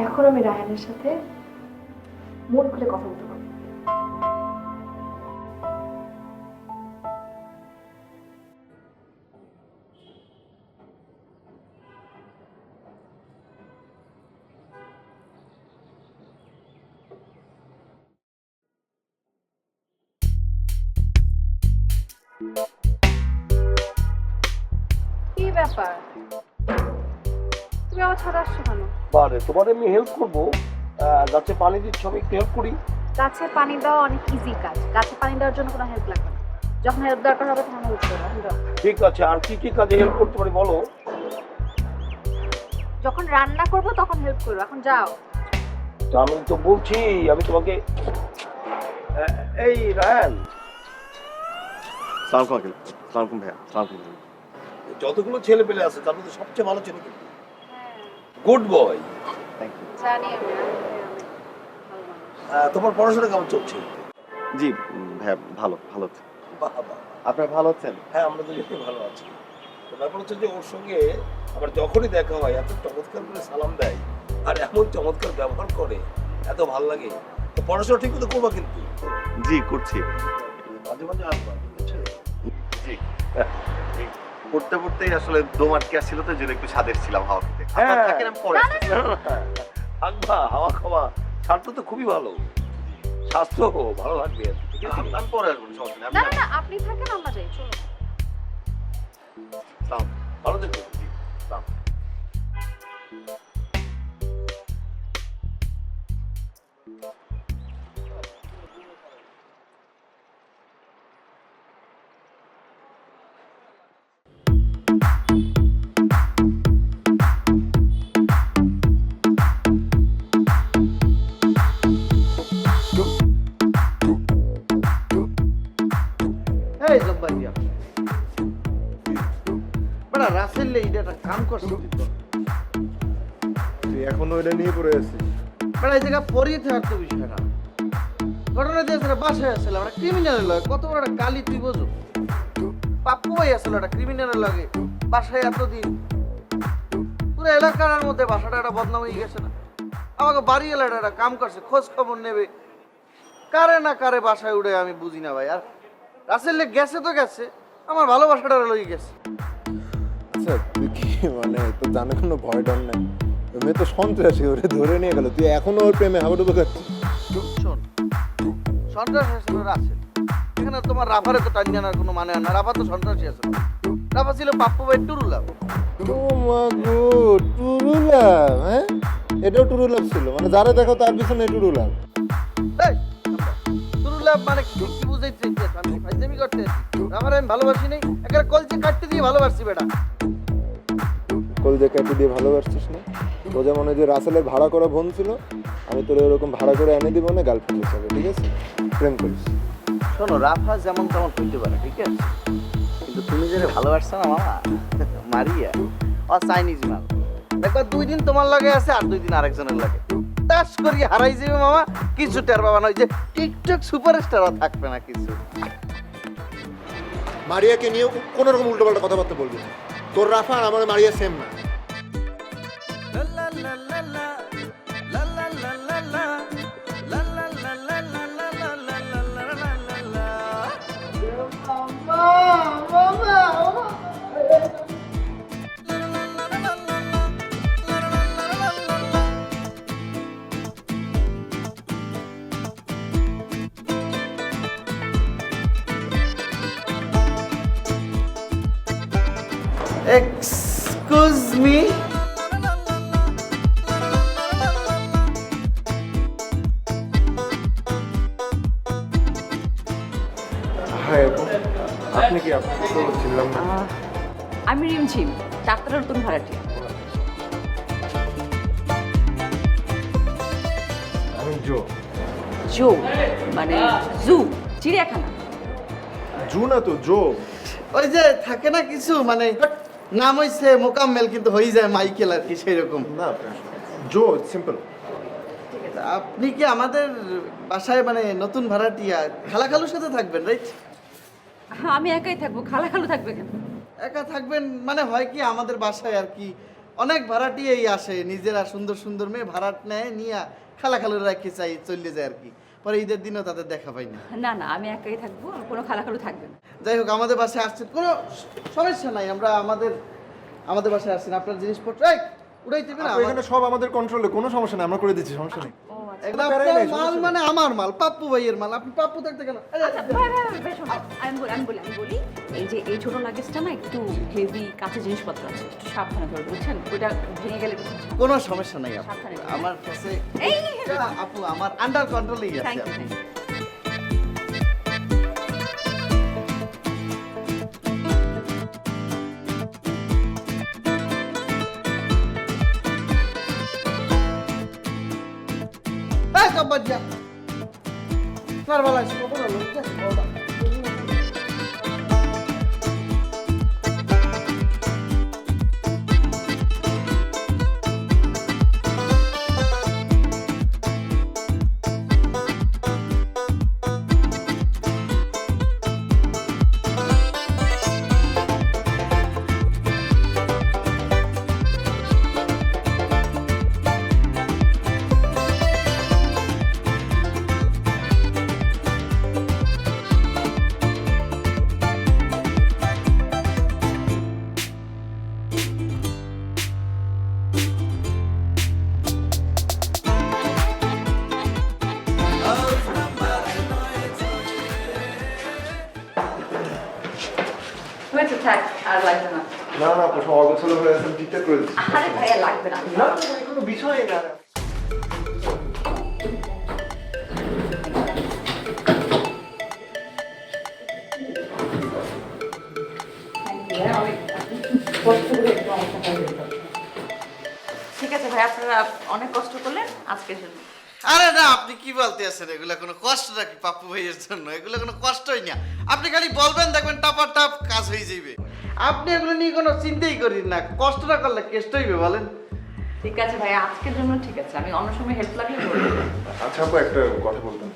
এখন আমি রায়হানের সাথে মন খুলে কথা বলতে পারবো।
কি ব্যাপার, তুমি আমার ছাড়া আসছো কেন?
বারে তোমার আমি হেল্প করবো, গাছে পানি দিচ্ছ, আমি একটু হেল্প করি।
গাছে পানি দেওয়া অনেক ইজি কাজ, গাছে পানি দেওয়ার জন্য কোনো হেল্প লাগবে না। যখন হেল্প দরকার হবে তখন হেল্প করবো।
ঠিক আছে, আর কি কি কাজে হেল্প করতে পারি বলো?
যখন রান্না করবো তখন হেল্প করবো, এখন যাও।
তো আমি তো বলছি, আমি তোমাকে এই রায়ান,
সালাম আলাইকুম। সালাম আলাইকুম ভাইয়া। সালাম আলাইকুম।
যতগুলো ছেলে পেলে আছে তার মধ্যে সবচেয়ে ভালো ছেলে কিন্তু গুড বয়।
Thank you.
জানি আমি
তোমার পড়াশোনা কেমন চলছে?
জি ভাইয়া, ভালো ভালো হচ্ছে।
বাবা,
আপনারা ভালো আছেন?
হ্যাঁ আমরা দুজনেই ভালো আছি। তো ব্যাপার হচ্ছে যে ওর সঙ্গে আমার যখনই দেখা হয় এত চমৎকার করে সালাম দেয় আর এমন চমৎকার ব্যবহার করে, এত ভালো লাগে। তো পড়াশোনা ঠিক মতো করবা কিন্তু।
জি করছি।
মাঝে মাঝে আসবা, বুঝছো?
জি পড়তে পড়তেই আসলে দম আটকে আসছিল, তো যেন একটু স্বাদের ছিলাম হাওয়া খেতে।
হ্যাঁ।
আপনারা থাকেন, আমি পরে আসছি।
থাকবা, হাওয়া খাওয়া, স্বাস্থ্য তো খুবই ভালো, স্বাস্থ্য ভালো লাগবে। ঠিক আছে,
আমি পরে আসবো, সমস্যা নেই।
না না না, আপনি থাকেন, আমরা যাই, চলো।
সালাম।
ভালো থাকবে।
জি, সালাম।
এই জব্বাইয়া, বড় রাসেল লে ইডা করছিস
তুই এখনো এটা নিয়ে পড়ে আছিস?
বেটা এই জায়গা পরিয়ে থাকার তো বিষয় না। ঘটনা দিয়েছে বাসায় আসলে আমরা ক্রিমিনালের লগে কত বড় একটা কালি তুই বোঝো। পাপ্পু ভাই আসলে একটা ক্রিমিনালের লগে বাসায় এতদিন পুরো এলাকার মধ্যে বাসাটা একটা বদনাম হয়ে গেছে না। আমাকে বাড়ি এলাকাটা একটা কাম করছে, খোঁজ খবর নেবে কারে না কারে বাসায় উঠে আমি বুঝি না ভাই। আর রাসেল গেছে তো গেছে, আমার ভালোবাসাটা লই গেছে।
আচ্ছা তুই কি মানে তোর জানে কোনো ভয় ডর নাই? ওই মেয়ে তো সন্ত্রাসী, ওরে ধরে নিয়ে গেল, তুই এখনো ওর প্রেমে হাবুডুবু খাচ্ছিস?
শোন, সন্ত্রাসী আছে ওর আছে, এখানে তোমার রাফারে তো টানি আনার কোনো মানে হয় না। রাফা তো সন্ত্রাসী আছে না, রাফা ছিল পাপ্পু ভাই টুরুলাভ।
ও মা গো, টুরুলাভ? হ্যাঁ, এটাও টুরুলাভ ছিল? মানে যারা দেখো তার পিছনে টুরুলাভ?
টুরুলাভ মানে কি বুঝাইতে চাইছিস? আমি ফাইজলামি করতে রাফারে আমি ভালোবাসি নাই, একটা কলচে কাটতে দিয়ে ভালোবাসছি বেটা।
কলজে কাটি দিয়ে ভালোবাসছিস না? তো যেমন ওই যে রাসেলের ভাড়া করা বোন ছিল, আমি তোর এরকম ভাড়া করে এনে দিব না গার্লফ্রেন্ড হিসাবে, ঠিক আছে? প্রেম করিস।
শোনো, রাফা যেমন তেমন হইতে পারে, ঠিক আছে, কিন্তু তুমি যে ভালোবাসছো না মামা, মারিয়া ও চাইনিজ মাল। দেখো 2 দিন তোমার লাগে আছে আর 2 দিন আরেকজনের লাগে, টাচ করিয়ে হারাই যাবে মামা। কিছু টের বাবা নয় যে টিকটক সুপারস্টারও থাকবে না কিছু।
মারিয়াকে নিয়ে কোনো রকম উল্টোপাল্টা কথাবার্তা বলবি না। তোর রাফা আর আমার মারিয়া সেম না।
এক্সকিউজ মি,
হ্যাঁ আপনি কি? আপনাকে তো চিনলাম না।
আমি রিমঝিম, ডাক্তারের নতুন ভাড়াটিয়া।
আমি জো।
জো মানে জু, চিড়িয়াখানা।
জু না তো, জো।
ওই যে থাকে না কিছু মানে নাম হইছে মোকাম্মেল কিন্তু হয়ে যায় মাইকেল আর কি, সেই রকম
না, জো সিম্পল।
আপনি কি আমাদের বাসায় মানে নতুন ভাড়াটিয়া খালাখালুর সাথে থাকবেন, রাইট?
হ্যাঁ, আমি একাই থাকবো। খালাখালু থাকবে কেন?
একা থাকবেন মানে হয় কি আমাদের বাসায় আর কি অনেক ভাড়াটিয়াই আসে, নিজেরা সুন্দর সুন্দর মেয়ে ভাড়াট নেয়, নিয়ে খালাখালুর রাখতে চাই চলে যায় আর কি। পরে ঈদের দিনও তাদের দেখা পাই না।
না না, আমি একাই থাকবো, কোনো খালাখালু থাকবে না।
যাই হোক, আমাদের বাসায় আসছেন কোনো সমস্যা নাই, আমরা আমাদের বাসায় আসছেন, আপনার জিনিসপত্র উড়াই দেবেন।
এখানে সব আমাদের কন্ট্রোলে, কোনো সমস্যা নেই, আমরা করে দিচ্ছি, সমস্যা নেই।
মাল মানে আমার মাল, পাপ্পু ভাইয়ের মাল, আপনি পাপ্পু থাকতে কেন?
আমি বলি, এই যে এই ছোট লাগেজটা না একটু হেভি, কাঁচা জিনিসপত্র আছে, একটু সাবধানে ধরো, বুঝছেন? ওইটা ভেঙে গেলে
কোনো সমস্যা নাই,
সাবধানে।
আমার কাছে আপু আমার আন্ডার কন্ট্রোলেই আছে।
Thank you.
বাচ্চা তার বেলা খবর হলো, ঠিক আছে?
থাক, আর লাগবে না।
না না, প্রথম অগোছালো হয়ে আছে, ঠিকঠাক করে দিচ্ছি।
আরে ভাইয়া, লাগবে না।
না কোনো বিষয় না।
ঠিক আছে ভাই, আপনারা অনেক কষ্ট করলেন আজকে।
আরে না, আপনি কি বলতে আছেন? এগুলো কোনো কষ্ট নাকি পাপ্পু ভাইয়ের জন্য? এগুলো কোনো কষ্টই না, আপনি খালি বলবেন, দেখবেন টাপা টাপ কাজ হয়ে যাবে। আপনি এগুলো নিয়ে কোনো চিন্তাই করেন না, কষ্টটা করলে কেষ্ট হইবে বলেন।
ঠিক আছে ভাই, আজকের জন্য ঠিক আছে, আমি অন্য সময় হেল্প লাগলে বলবো।
আচ্ছা আপু একটা কথা বলতাম,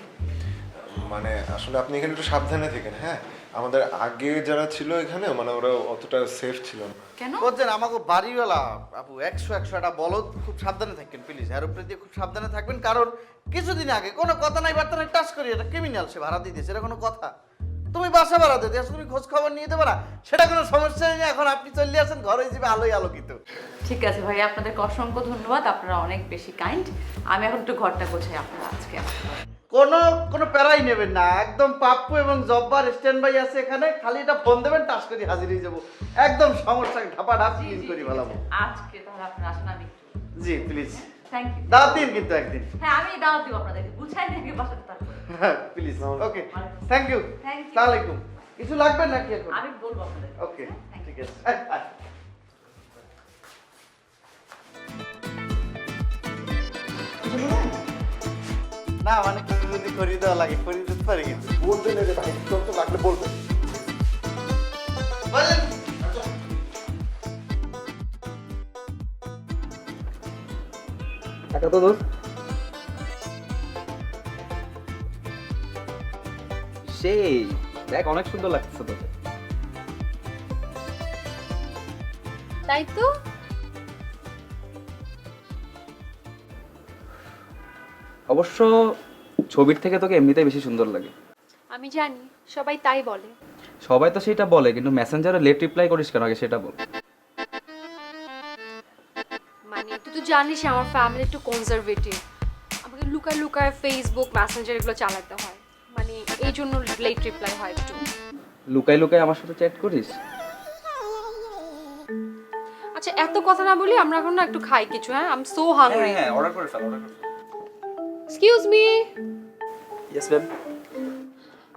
মানে আসলে আপনি এখানে একটু সাবধানে থাকেন। হ্যাঁ, আমাদের আগে যারা ছিল এখানে মানে ওরা অতটা সেফ ছিল না।
কেন
বলছেন আমাকে বাড়িওয়ালা আপু 100 একটা বলদ, খুব সাবধানে থাকবেন প্লিজ, এর উপরে দিয়ে খুব সাবধানে থাকবেন। কারণ কিছুদিন আগে কোনো কথা নাই বার্তা নাই টাচ করি এটা ক্রিমিনাল, সে ভাড়া দিয়ে দিয়েছে, এটা কোনো কথা? তুমি বাসা ভাড়া দিতে আসো, তুমি খোঁজ খবর নিয়ে দেবে না, সেটা কোনো সমস্যা নেই। এখন আপনি চলে আসেন, ঘরে যাবে আলোয় আলোকিত।
ঠিক আছে ভাই, আপনাদেরকে অসংখ্য ধন্যবাদ, আপনারা অনেক বেশি কাইন্ড। আমি এখন একটু ঘরটা গোছাই, আপনারা আজকে
কোনো প্যারাই নেবেন না, একদম পাপ্পু এবং জব্বার স্ট্যান্ড বাই আছে এখানে, খালি এটা ফোন দেবেন, টাচ করে হাজির হয়ে যাবো, একদম সমস্যা ঢাপা ঢাপ ক্লিন করে ফেলাবো।
আজকে তাহলে আপনারা আসেন, আমি
জি প্লিজ
থ্যাংক ইউ।
দাওয়াত দিন কিন্তু একদিন।
হ্যাঁ আমি দাওয়াত দিব আপনাদেরকে, গুছাই নিয়ে বাসাতে তারপরে।
হ্যাঁ please, okay thank you.
Thank you.
আসসালামু আলাইকুম। কিছু লাগবে নাকি এখন?
আমি বলবো আপনাদের।
ওকে ঠিক আছে। না মানে কিছু যদি করিয়ে দেওয়া লাগে করিয়ে দিতে পারি, কিন্তু
বলবেন যে ভাই তো লাগলে বলবেন।
বলেন।
টাকা তো দোস্ত সেই দেখ, অনেক সুন্দর লাগতেছে তোকে।
তাই তো
অবশ্য ছবির থেকে তোকে এমনিতেই বেশি সুন্দর লাগে।
আমি জানি সবাই তাই বলে।
সবাই তো সেটা বলে, কিন্তু মেসেঞ্জারে লেট রিপ্লাই করিস কেন আগে সেটা বল।
মানে তুই তো জানিস আমার ফ্যামিলি একটু কনজারভেটিভ, আমাকে লুকায় লুকায় ফেসবুক মেসেঞ্জার এগুলো চালাতে হয়, মানে এই জন্য লেট রিপ্লাই হয় একটু।
লুকাই লুকাই আমার সাথে চ্যাট করিস?
আচ্ছা এত কথা না বলি, আমরা এখন না একটু খাই কিছু। হ্যাঁ আই এম সো হাংরি।
হ্যাঁ অর্ডার করে ফেল, অর্ডার করে ফেল।
Excuse me.
Yes ma'am.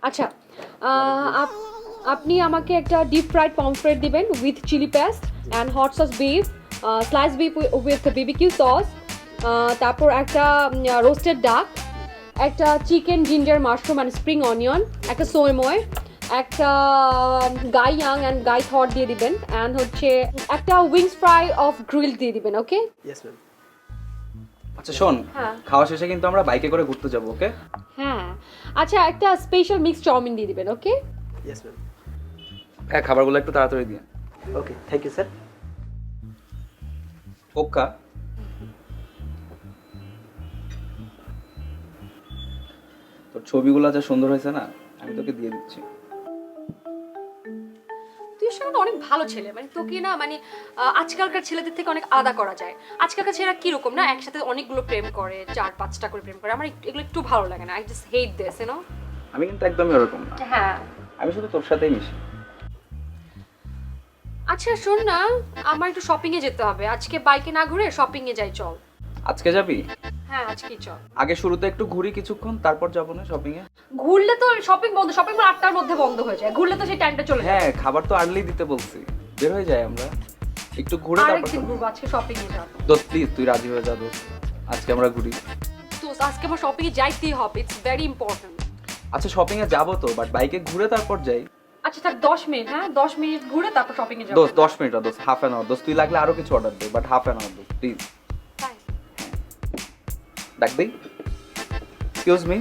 আচ্ছা আপনি আমাকে একটা ডিপ ফ্রাইড পমফ্রেট দিবেন with chilli paste and hot sauce beef, slice beef with BBQ sauce, তারপর একটা রোস্টেড ডাক, একটা chicken ginger mushroom and spring onion, একটা সোয়ময়, একটা gai yang and gai tod দিয়ে দিবেন, অ্যান্ড হচ্ছে একটা উইংস ফ্রাই অফ গ্রিল দিয়ে দিবেন। ওকে?
Yes ma'am. আচ্ছা শোন,
হ্যাঁ
খাওয়া শেষে কিন্তু আমরা বাইকে করে ঘুরতে যাবো, ওকে?
হ্যাঁ। আচ্ছা একটা স্পেশাল মিক্স চাউমিন দিয়ে দিবেন। ওকে?
Yes ma'am. হ্যাঁ খাবারগুলো একটু তাড়াতাড়ি দিয়ে।
Okay thank you sir.
ওকা তোর ছবিগুলো যা সুন্দর হয়েছে না, আমি তোকে দিয়ে দিচ্ছি।
তুই আসলে অনেক ভালো ছেলে, মানে তোকে না মানে আজকালকার ছেলেদের থেকে অনেক আলাদা করা যায়। আজকালকার ছেলেরা কিরকম না, একসাথে অনেকগুলো প্রেম করে, 4-5টা করে প্রেম করে, আমার এগুলো একটু ভালো লাগে না। I just hate this, you know.
আমি কিন্তু একদমই ওরকম না,
হ্যাঁ
আমি শুধু তোর সাথেই মিশি।
আচ্ছা শোন না, আমার একটু শপিং এ যেতে হবে, আজকে বাইকে না ঘুরে শপিং এ যাই চল।
আজকে যাবি?
হ্যাঁ আজকেই চল।
আগে শুরুতে একটু ঘুরি কিছুক্ষণ, তারপর যাবো না শপিং এ?
ঘুরলে তো শপিং বন্ধ, শপিং মল 8টার মধ্যে বন্ধ হয়ে যায়, ঘুরলে তো সেই টাইমটা চলে যায়।
হ্যাঁ খাবার তো আর্লি দিতে বলছি, বের হয়ে যাই আমরা একটু ঘুরে তারপর।
আরেকদিন ঘুরবো, আজকে শপিং এ যাব।
দোস্ত প্লিজ তুই রাজি হয়ে যা দোস্ত, আজকে আমরা ঘুরি।
তো আজকে আমার শপিং এ যাইতেই হবে, ইটস ভেরি ইম্পর্টেন্ট।
আচ্ছা শপিং এ যাবো তো, বাট বাইকে ঘুরে তারপর যাই।
আচ্ছা থাক 10 মিনিট, হ্যাঁ 10 মিনিট ঘুরে তারপর শপিং এ যাব।
দোস্ত 10 মিনিট না দোস্ত, হাফ অ্যান আওয়ার দোস্ত, তুই লাগলে আরো কিছু অর্ডার দে, বাট হাফ অ্যান আওয়ার দোস্ত প্লিজ। ডাক দেই? Excuse me.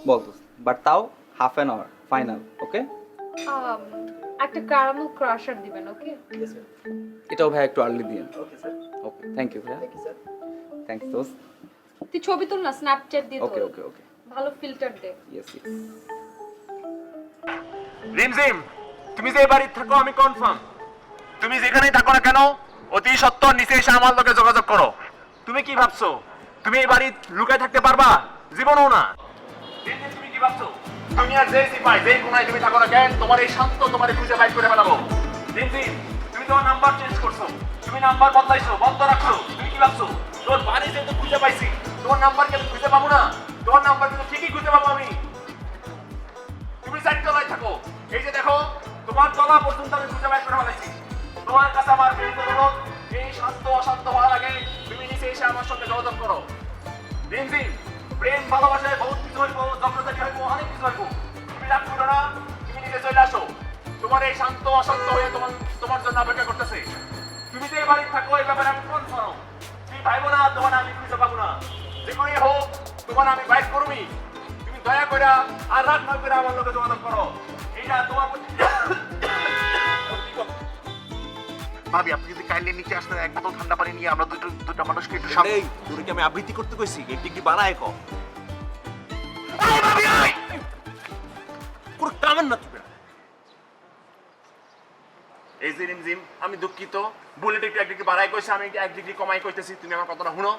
বল দোস্ত, বাট তাও half an hour final, okay?
একটা ক্যারামেল ক্রাশার দিবেন। ওকে?
এটাও ভাই একটু আর্লি দিয়েন। Okay sir. Okay thank you ভাই। Thank you sir. থ্যাঙ্কস দোস্ত।
তুই ছবি তুল না, স্ন্যাপচ্যাট দিয়ে
ওকে
তুল।
ওকে ওকে
ভালো ফিল্টার দে।
Yes yes.
রিমঝিম, তুমি যে বাড়িতে থাকো আমি কনফার্ম, তুমি যেখানেই থাকো না কেন অতি সত্বর নিচে এসে আমার লোকে যোগাযোগ করো। তুমি কি ভাবছো তুমি এই বাড়ি লুকায় থাকতে পারবা? জীবনও না। তুমি কি ভাবছো দুনিয়ার যে সিপাই যে কোনায় তুমি থাকো না কেন, তোমার এই শান্ত তোমার খুঁজে বাইর করে ফেলাবো। রিমঝিম, তুমি তোমার নাম্বার চেঞ্জ করছো, তুমি নাম্বার বদলাইছো, বন্ধ রাখছো। তুমি কি ভাবছো তোর বাড়ি যেহেতু খুঁজে পাইছি, তোমার নাম্বারকে আমি খুঁজে পাবো না? তোমার নাম্বার কিন্তু ঠিকই খুঁজে পাবো আমি। তুমি সাইড তলায় থাকো, এই যে দেখো তোমার তলা পর্যন্ত আমি খুঁজে বাইর করে ফেলেছি। তোমার কাছে আমার বিরুদ্ধে অনুরোধ, এই শান্ত অশান্ত হওয়ার আগে তুমি নিচে এসে আমার সঙ্গে যোগাযোগ করো। রিমঝিম, প্রেম ভালোবাসায় বহুত কিছু হইব, ঝগড়াঝাটি হইব, অনেক কিছু হইব। তুমি রাগ করো না, তুমি নিচে চলে আসো। তোমার এই শান্ত অশান্ত হয়ে তোমার জন্য অপেক্ষা করতেছে। তুমি যে এই বাড়িতে থাকো এই ব্যাপারে আমি কনফার্ম। তুমি ভাইবো না, তোমার আমি খুঁজে পাবো না। যে করেই হোক তোমার আমি বাইক করবি। তুমি দয়া করে আর রাগ না করে আমার লোকে যোগাযোগ করো। এইটা তোমার ভাবি, আপনি যদি কাইন্ডলি নিচে আসতেন এক বোতল ঠান্ডা পানি নিয়ে আমরা দুটো মানুষকে একটু সামনে। তোর কি আমি আবৃত্তি করতে কইছি? একটু বানায় কো। এই ভাবি আয় পুরো কামেন না তুই। এই যে রিমঝিম, আমি দুঃখিত। বুলেট একটু 1 ডিগ্রি বাড়াই কইছে, আমি 1 ডিগ্রি কমাই কইতেছি। তুমি আমার কথাটা শুনো।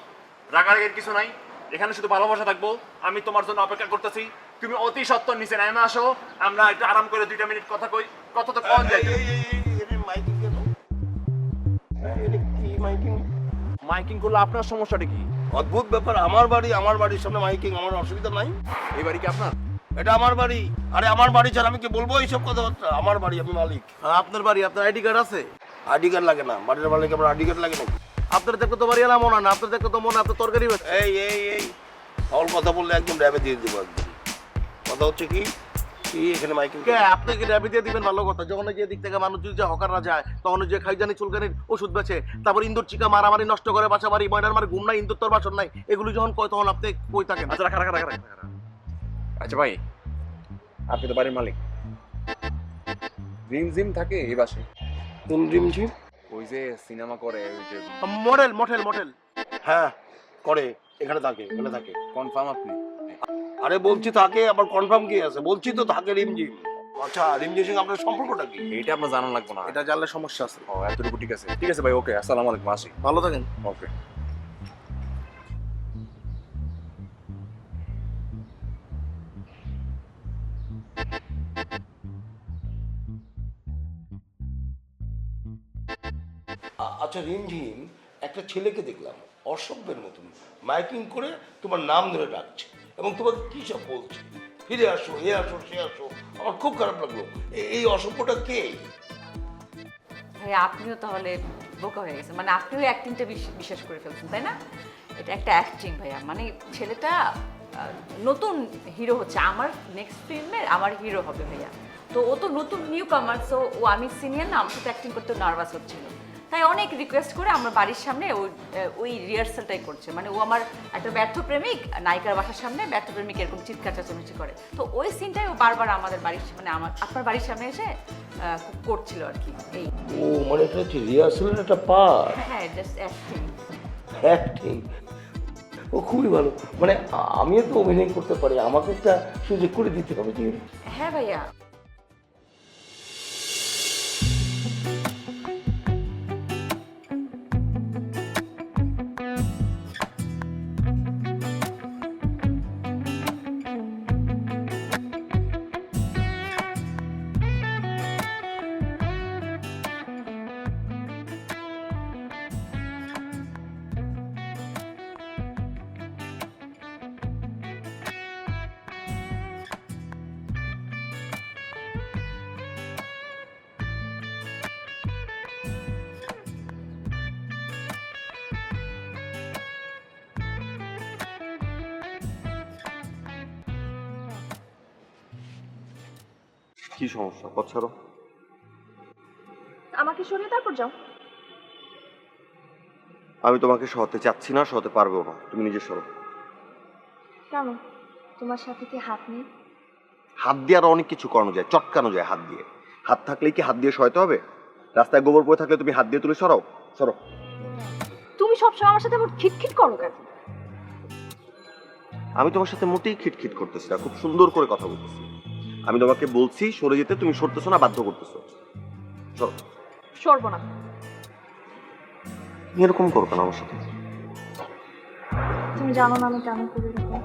রাগারাগির কিছু নাই, এখানে শুধু ভালোবাসা থাকবো। আমি তোমার জন্য অপেক্ষা করতেছি। তুমি অতি সত্বর নিচে নেমে আসো, আমরা একটু আরাম করে 2টা মিনিট কথা কই। কথা তো কোন যায় মাইকিং করলে আপনার সমস্যাটা কি?
অদ্ভুত ব্যাপার, আমার বাড়ির সামনে মাইকিং, আমার অসুবিধা নাই।
এই বাড়ি কি আপনার?
এটা আমার বাড়ি। আরে আমার বাড়ি ছাড়া আমি কি বলবো এইসব কথাবার্তা? আমার বাড়ি, আমি মালিক।
আপনার বাড়ি, আপনার আইডি কার্ড আছে?
আইডি কার্ড লাগে না, বাড়ির মালিক, আমার আইডি কার্ড লাগে নাকি?
আপনার দেখতে তো বাড়ি এলাম মনে না, আপনার দেখতে তো মনে আপনার তরকারি।
এই অল কথা বললে একদম র্যাবে দিয়ে দেবো একদম। কথা হচ্ছে কি এখানে মাইকিং
আপনি কি র্যাবে দিয়ে দিবেন? ভালো কথা। যখন যে দিক থেকে মানুষ যে হকাররা যায়, তখন যে খাইজানি চুলকানির ওষুধ বেচে, তারপর ইন্দুর চিকা মারামারি নষ্ট করে, বাসা বাড়ি ময়নার মারি ঘুম নাই, ইন্দুর তোর বাসন নাই, এগুলি যখন কয় তখন আপনি কই থাকেন? আচ্ছা রাখা।
আচ্ছা ভাই, আপনি তো বাড়ির মালিক। রিমঝিম থাকে এই বাসে?
কোন রিমঝিম?
ওই যে সিনেমা করে, ওই যে
মডেল।
হ্যাঁ করে, এখানে থাকে।
কনফার্ম আপনি?
আরে বলছি থাকে, আবার কনফার্ম কি আছে? বলছি তো থাকে রিমঝিম। আচ্ছা, রিমঝিম সঙ্গে আপনার সম্পর্কটা কি?
এইটা আপনার জানা লাগবে না।
এটা জানলে সমস্যা আছে।
ও এতটুকু ঠিক আছে। ঠিক আছে ভাই, ওকে, আসসালামু আলাইকুম, আসি।
ভালো থাকেন।
ওকে।
আচ্ছা রিমঝিম, একটা ছেলেকে দেখলাম অসভ্যের মতন মাইকিং করে তোমার নাম ধরে ডাকছে এবং তোমাকে কি সব বলছে, ফিরে আসো, এ আসো, সে আসো। আমার খুব খারাপ লাগলো। এই অসভ্যটা কে?
ভাই আপনিও তাহলে বোকা হয়ে গেছেন, মানে আপনিও অ্যাক্টিংটা বিশ্বাস করে ফেলছেন, তাই না? এটা একটা অ্যাক্টিং ভাইয়া, মানে ছেলেটা নতুন হিরো হচ্ছে, আমার নেক্সট ফিল্মের আমার হিরো হবে ভাইয়া। তো ও তো নতুন নিউ কামার, সো ও আমি সিনিয়র না, আমার সাথে অ্যাক্টিং করতে নার্ভাস হচ্ছিল, তাই অনেক রিকোয়েস্ট করে আমরা বাড়ির সামনে ওই রিহার্সালটাই করছে। মানে ও আমার একটা ব্যর্থ প্রেমিক, নায়িকার বাসার সামনে ব্যর্থ প্রেমিক এরকম চিৎকার চেঁচামেচি করে, তো ওই সিনটাই ও বারবার আমাদের বাড়ির মানে আপনার বাড়ির সামনে এসে করছিল আর কি। এই
ও মানে এটা হচ্ছে রিহার্সালের একটা পার্ট?
হ্যাঁ, জাস্ট
অ্যাক্টিং। ও খুবই ভালো। মানে আমিও তো অভিনয় করতে পারি, আমাকে একটা সুযোগ করে দিতে হবে। ঠিক আছে?
হ্যাঁ ভাইয়া।
কি সমস্যা? পথ ছাড়ো।
আমাকে সরিয়ে তারপর যাও।
আমি তোমাকে সহতে চাচ্ছি না, সহতে পারবেও না। তুমি নিজে সরো।
কেন? তোমার সাথে কি হাত নেই?
হাত দিয়ে আরো অনেক কিছু করানো যায়, চটকানো যায় হাত দিয়ে। হাত থাকলেই কি হাত দিয়ে সরাতে হবে? রাস্তায় গোবর পড়ে থাকলে তুমি হাত দিয়ে তুলে সরাও? সরো।
তুমি সবসময় আমার সাথে এমন খিটখিট করো কেন?
আমি তোমার সাথে মোটেই খিটখিট করতেছি না, খুব সুন্দর করে কথা বলতেছি। আমি তোমাকে বলছি সরে যেতে, তুমি সরতেছো না, বাধ্য করতেছো। সরো।
সরবো না।
তুমি এরকম করো কেন আমার সাথে?
তুমি জানো না আমি কেন করি এরকম।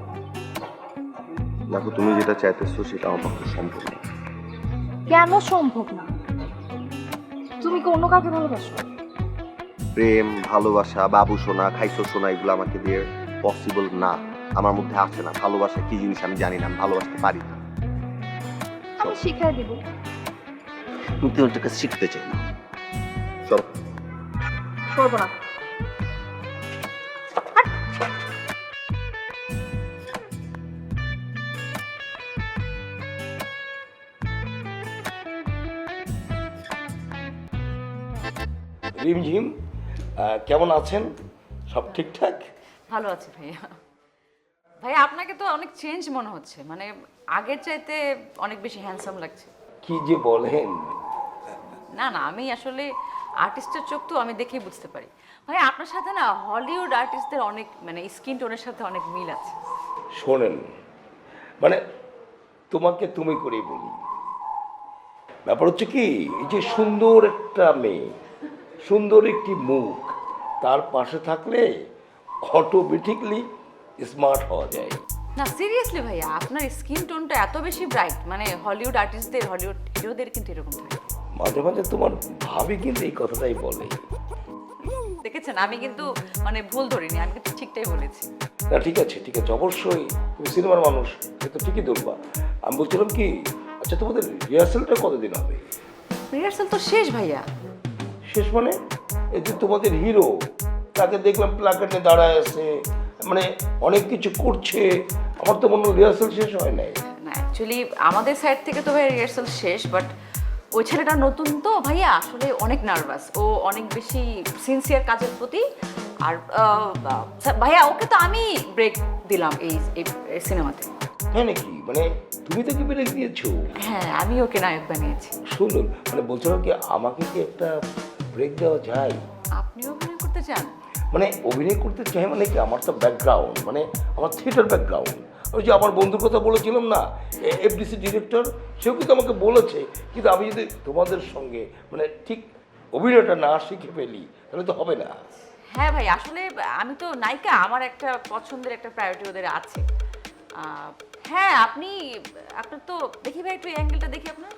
দেখো, তুমি যেটা চাইতেছো সেটা আমার পক্ষে সম্ভব না।
কেন সম্ভব না? তুমি কি অন্য কাউকে ভালোবাসো?
প্রেম, ভালোবাসা, বাবু সোনা, খাইছো সোনা, এগুলো আমাকে দিয়ে পসিবল না। আমার মধ্যে আসে না। ভালোবাসা কি জিনিস আমি জানি না, আমি ভালোবাসতে পারি না।
আমি শিখাই দিব।
তুমি ওটাকে শিখতে চাই না। চলো।
করবো না।
রিমঝিম কেমন আছেন? সব ঠিকঠাক?
ভালো আছে ভাইয়া। ভাইয়া আপনাকে তো অনেক চেঞ্জ মনে হচ্ছে, মানে আগের চাইতে অনেক বেশি হ্যান্ডসাম লাগছে।
কি যে বলেন!
না না, আমি আসলে আর্টিস্টের চোখ তো আমি দেখেই বুঝতে পারি। ভাই আপনার সাথে না হলিউড আর্টিস্টদের অনেক মানে স্কিন টোনের সাথে অনেক মিল আছে।
শোনেন, মানে তোমাকে তুমি করেই বলি, ব্যাপার হচ্ছে কি, এই যে সুন্দর একটা মেয়ে, সুন্দর একটি মুখ, তার পাশে থাকলে অটোমেটিকলি স্মার্ট হওয়া যায়।
না সিরিয়াসলি ভাইয়া, আপনার স্কিন টোনটা এত বেশি ব্রাইট, মানে হলিউড আর্টিস্টদের, হলিউড হিরোদের কিন্তু এরকম থাকে।
মাঝে মাঝে তোমার ভাবি কিন্তু এই কথাটাই বলে।
দেখেছেন, আমি কিন্তু মানে ভুল ধরিনি, আমি কিন্তু ঠিকটাই বলেছি।
না ঠিক আছে, ঠিক আছে, অবশ্যই তুমি সিনেমার মানুষ, সে তো ঠিকই ধরবা। আমি বলছিলাম কি, আচ্ছা তোমাদের রিহার্সালটা কতদিন হবে?
রিহার্সাল তো শেষ ভাইয়া।
শেষ মানে? এই যে তোমাদের হিরো, তাকে দেখলাম প্ল্যাকার্ডে দাঁড়ায় আছে, মানে অনেক কিছু করছে, আমার তো মনে হয় রিহার্সাল শেষ হয় নাই।
না অ্যাকচুয়ালি আমাদের সাইড থেকে তো ভাই রিহার্সাল শেষ, বাট ওই ছেলেটা নতুন তো ভাইয়া, আসলে অনেক নার্ভাস, ও অনেক বেশি সিনসিয়ার কাজের প্রতি। আর ভাইয়া ওকে তো আমি ব্রেক দিলাম এই সিনেমাতে।
তাই নাকি? মানে তুমি তাকে ব্রেক দিয়েছো?
হ্যাঁ, আমি ওকে নায়ক বানিয়েছি।
শুনুন, মানে বলছিলাম কি, আমাকে কি একটা ব্রেক দেওয়া যায়?
আপনিও অভিনয় করতে চান?
মানে অভিনয় করতে চাই মানে কি, আমার তো ব্যাকগ্রাউন্ড, মানে আমার থিয়েটার ব্যাকগ্রাউন্ড। ওই যে আমার বন্ধুর কথা বলেছিলাম না, এফডিসি ডিরেক্টর, সেও কিন্তু আমাকে বলেছে, কিন্তু আমি যদি তোমাদের সঙ্গে মানে ঠিক অভিনয়টা না শিখে ফেলি তাহলে তো হবে না।
হ্যাঁ ভাই, আসলে আমি তো নায়িকা, আমার একটা পছন্দের একটা প্রায়োরিটি ওদের আছে। হ্যাঁ আপনার তো দেখি ভাই, একটু অ্যাঙ্গেলটা দেখি আপনার।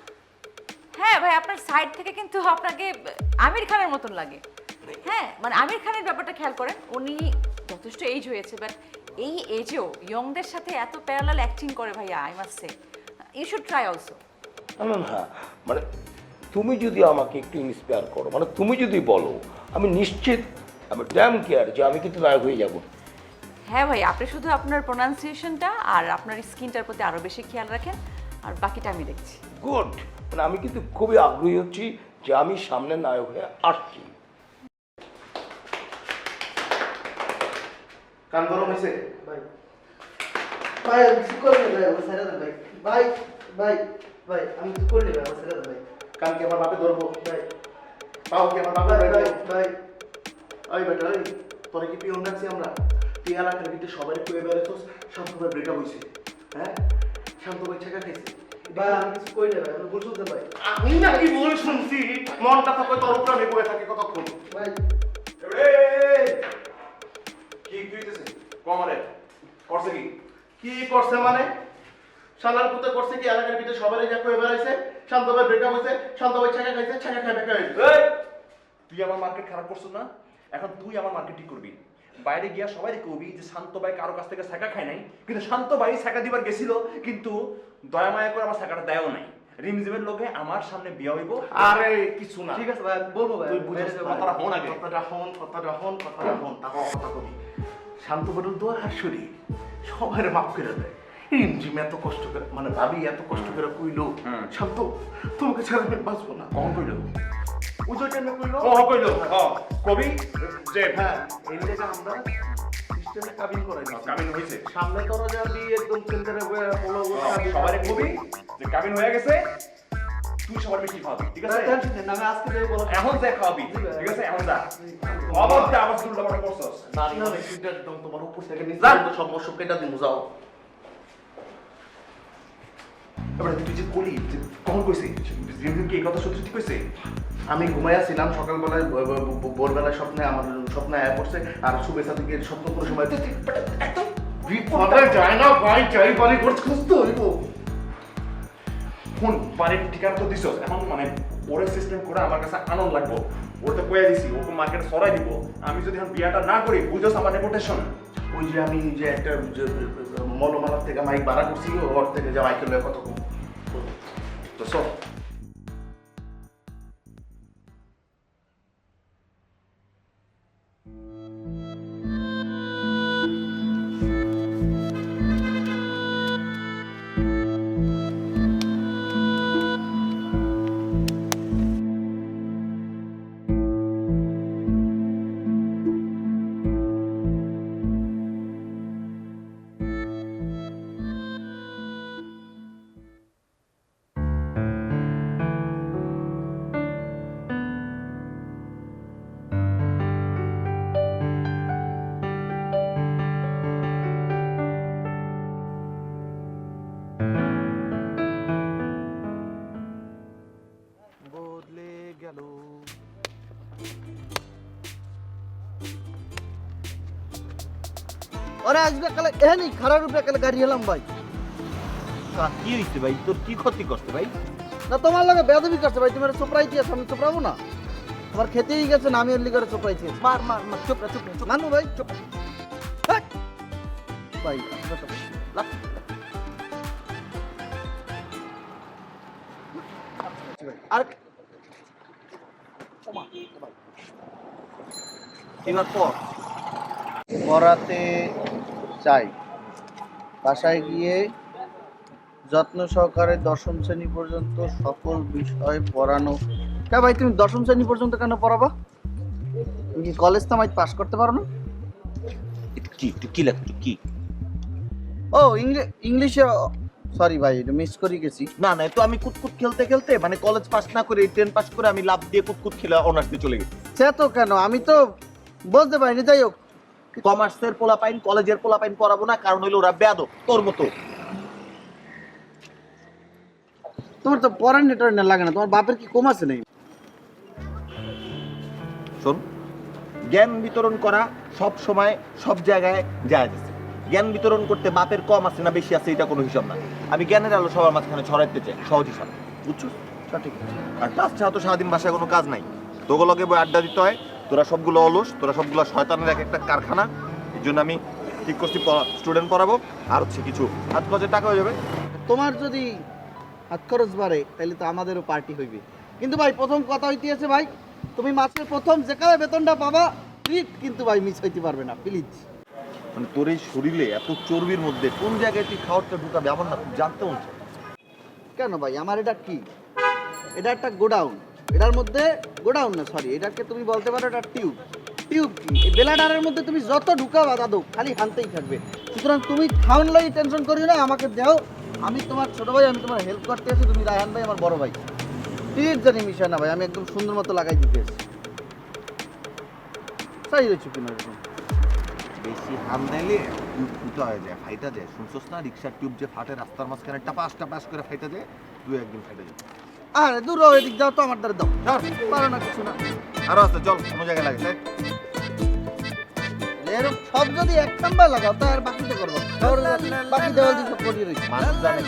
হ্যাঁ ভাই, আপনার সাইড থেকে কিন্তু আপনাকে আমির খানের মতন লাগে। হ্যাঁ মানে আমির খানের ব্যাপারটা খেয়াল করেন, উনি যথেষ্ট এজ হয়েছে, বাট এই এজেও ইয়ংদের সাথে এত প্যারালাল অ্যাক্টিং করে ভাইয়া, I must say you should try also.
না না, মানে তুমি যদি আমাকে একটু ইন্সপায়ার করো, মানে তুমি যদি বলো, আমি নিশ্চিত, আমি ড্যাম কেয়ার যে আমি কিন্তু নায়ক হয়ে যাব।
হ্যাঁ ভাই, আপনি শুধু আপনার প্রোনাউন্সিয়েশনটা আর আপনার স্কিনটার প্রতি আরও বেশি খেয়াল রাখেন, আর বাকিটা আমি দেখছি।
গুড, মানে আমি কিন্তু খুবই আগ্রহী হচ্ছি যে আমি সামনে নায়ক হয়ে আসছি।
কান গরম হয়েছে ভাই? ভাই আমি কিছু করি না ভাই, আমার ছেড়ে দেন ভাই। ভাই ভাই ভাই আমি কিছু করি না ভাই, আমার ছেড়ে দেন ভাই।
কান কি আমার বাপে ধরবো?
ভাই
পাও কি আমার বাপে
ভাই
ধরবো?
ভাই
ওই বেটা, ওই তোরে কি পিয়ন রাখছি আমরা? তুই এলাকার ভিতরে সবাই কয়ে বেড়াচ্ছিস শান্ত ভাই ব্রেকআপ হয়েছে, হ্যাঁ? শান্ত ভাই ছেঁকা খাইছে।
ভাই আমি কিছু করি না ভাই, আমি ভুল শুনতে ভাই।
আমি নাকি ভুল শুনছি? মনটা তো তোর উপরে আমি বয়ে থাকি কতক্ষণ।
ভাই
কি কইতেছে কমারে করছে কি? কি করছে মানে? শালার পুতে করছে কি? এলাকার ভিতরে সবাই যা কয়ে বেড়াইছে শান্ত ভাই ব্রেকআপ হয়েছে, শান্ত ভাই ছেঁকা খাইছে, ছেঁকা খাই বেকা হয়েছে।
তুই আমার মার্কেট খারাপ করছিস না, এখন তুই আমার মার্কেট ঠিক করবি। বাইরে গিয়া সবাই কবি যে শান্ত ভাই কারো কাছ থেকে ছাকা খায় নাই, কিন্তু শান্ত ভাই ছাকা দিবার গেছিল, কিন্তু দয়া মায়া করে আমার ছাকাটা দেয়ও নাই। রিমঝিমের লোকে আমার সামনে বিয়া হইব।
আরে কিছু না,
ঠিক আছে ভাই, বলবো ভাই।
তুই বুঝছিস
কথাটা হন আগে।
কথাটা হন তারপর কথা কবি। শান্ত বড় দোয়ার আর শরীর সবার মাফ করে দেয়। রিমঝিম এত কষ্ট করে, মানে ভাবি এত কষ্ট করে কইলো, শান্ত তোমাকে ছাড়া আমি বাঁচবো না।
কখন কইলো?
ওই যে টাইমে কইলো।
কইলো কবি যে
হ্যাঁ, এই জায়গা আমরা সিস্টেমে কাবিন করাই দিছি।
কামিন হয়েছে,
সামনে দরজা দিয়ে একদম সেন্টারে বলো
সবাই কবি যে কামিন হয়ে গেছে, তুই সবার মিষ্টি খাওয়াবি, ঠিক আছে?
টেনশন নেই, আমি আজকে যাই বলো।
এখন যা খাওয়াবি, ঠিক আছে? এখন যা অবশ্যই আবার দুলটা বড় করছস।
দাঁড়ি না সিস্টেম একদম তোমার উপর থেকে নিচে তো সমস্যা কেটে দিমু যাও।
এবারে তুই যে বলি যে কখন কইছিস রিমঝিম কি এই কথা সত্যি সত্যি কইছে?
আমি ঘুমাইয়াছিলাম, সকালবেলায় ভোরবেলায় স্বপ্নে আমার স্বপ্নে আয়া পড়ছে, আর শুভেচ্ছা থেকে স্বপ্ন কোনো সময় একদম বিপদে যায় না ভাই, যাই বাড়ি করতে খুঁজতে হইব।
কোন বাড়ির ঠিকানা তো দিছস, এখন মানে ওরে সিস্টেম করে আমার কাছে আনন্দ লাগবো। ওর তো কয়ে দিছি, ওকে মার্কেট সরাই দিব। আমি যদি এখন বিয়াটা না করি, বুঝছস আমার রেপুটেশন।
ওই যে আমি যে একটা মলমালার থেকে মাইক ভাড়া করছি, ওর থেকে যে মাইকেল কত কম তো সব
ওরে আজকে কালে এহানি খারাপ রূপে কালে গাড়ি এলাম ভাই।
কি হইছে ভাই, তোর কি ক্ষতি করছে ভাই?
না তোমার লাগে বেদবি করছে ভাই, তুমি চোপড়াই দিয়েছো, আমি চোপড়াবো না? তোমার খেতেই গেছে না, আমি এর লিগারে চোপড়াই দিয়েছি। মার মার মার, চোপড়া চোপড়া চোপড়া মানু ভাই, চোপ ভাই। আর
এবার পর
পড়াতে চাই, বাসায় গিয়ে যত্ন সহকারে দশম শ্রেণী পর্যন্ত সকল বিষয় পড়ানো। হ্যাঁ ভাই, তুমি দশম শ্রেণী পর্যন্ত কেন পড়াবা? তুমি কি কলেজ তামাই পাস করতে পারো না?
কি লাগতো কি?
ও ইংলিশে, সরি ভাই, এটা মিস করে গেছি।
না না, তো আমি কুতকুত খেলতে খেলতে মানে কলেজ পাস না করে 10 পাস করে আমি লাভ দিয়ে কুতকুত খেলে অনার্স দিয়ে চলে গেছি।
সে তো কেন, আমি তো বলতে পারিনি। যাই হোক,
কমার্সের পোলাপাইন কলেজের পোলাপাইন পড়াবো না, কারণ হইলো ওরা বেয়াদব তোর মতো।
তোমার তো পড়ার নেটার না লাগে না, তোমার বাপের কি কম আছে নেই?
শোন, জ্ঞান বিতরণ করা সব সময় সব জায়গায় জায়েজ আছে। জ্ঞান বিতরণ করতে বাপের কম আছে না বেশি আছে এটা কোনো হিসাব না। আমি জ্ঞানের আলো সবার মাঝখানে ছড়াইতে চাই, সহজ হিসাব, বুঝছো?
সঠিক।
আর ক্লাস ছাড়া তো সারাদিন বাসায় কোনো কাজ নাই, তোগুলোকে বই আড্ডা দিতে হয়। তোরা সবগুলো অলস, তোরা সবগুলো শয়তানের এক একটা কারখানা। এই জন্য আমি ঠিক করছি স্টুডেন্ট পড়াবো, আর হচ্ছে কিছু হাত খরচের টাকা হয়ে যাবে।
তোমার যদি হাত খরচ বাড়ে তাহলে তো আমাদেরও পার্টি হইবে। কিন্তু ভাই প্রথম কথা হইতে আছে ভাই, তুমি মাসের প্রথম যেখানে বেতনটা পাবা ট্রিট কিন্তু ভাই মিস হইতে পারবে না, প্লিজ।
মানে তোর এই শরীরে এত চর্বির মধ্যে কোন জায়গায় তুই খাওয়ারটা ঢুকাবে আমার না খুব জানতে মন চায়।
কেন ভাই, আমার এটা কি? এটা একটা গোডাউন, এটার মধ্যে গোডাউন না, সরি, এটাকে তুমি বলতে পারো এটা টিউব। টিউব কি এই বেলাডারের মধ্যে তুমি যত ঢুকাবা দাদু খালি হানতেই থাকবে। সুতরাং তুমি খাওয়ান লাই টেনশন করিও না, আমাকে দাও, আমি তোমার ছোট ভাই, আমি তোমার হেল্প করতে আছি। তুমি রায়হান ভাই আমার বড় ভাই, টিট জানি মিশায় না ভাই, আমি একদম সুন্দর মতো লাগাই দিতে আছি। সাই রয়েছে কিনা এরকম
বেশি হাম দিলে টিউব ফুটা হয়ে যায়, ফাইটা যায়। শুনছস না, রিক্সার টিউব যে ফাটে রাস্তার মাঝখানে টাপাস টাপাস করে ফাইটা যায়, তুই একদিন ফাইটা যাবে।
আরে দূর এদিক যাও তো, আমার দ্বারা দাও, পারো না কিছু না।
আরো আছে, চল কোনো জায়গায় লাগে তাই
এরকম সব যদি এক নাম্বার লাগাও তো আর বাকিতে করবো, বাকি দেওয়াল দিয়ে সব পড়িয়ে রয়েছে।
মানুষ জানে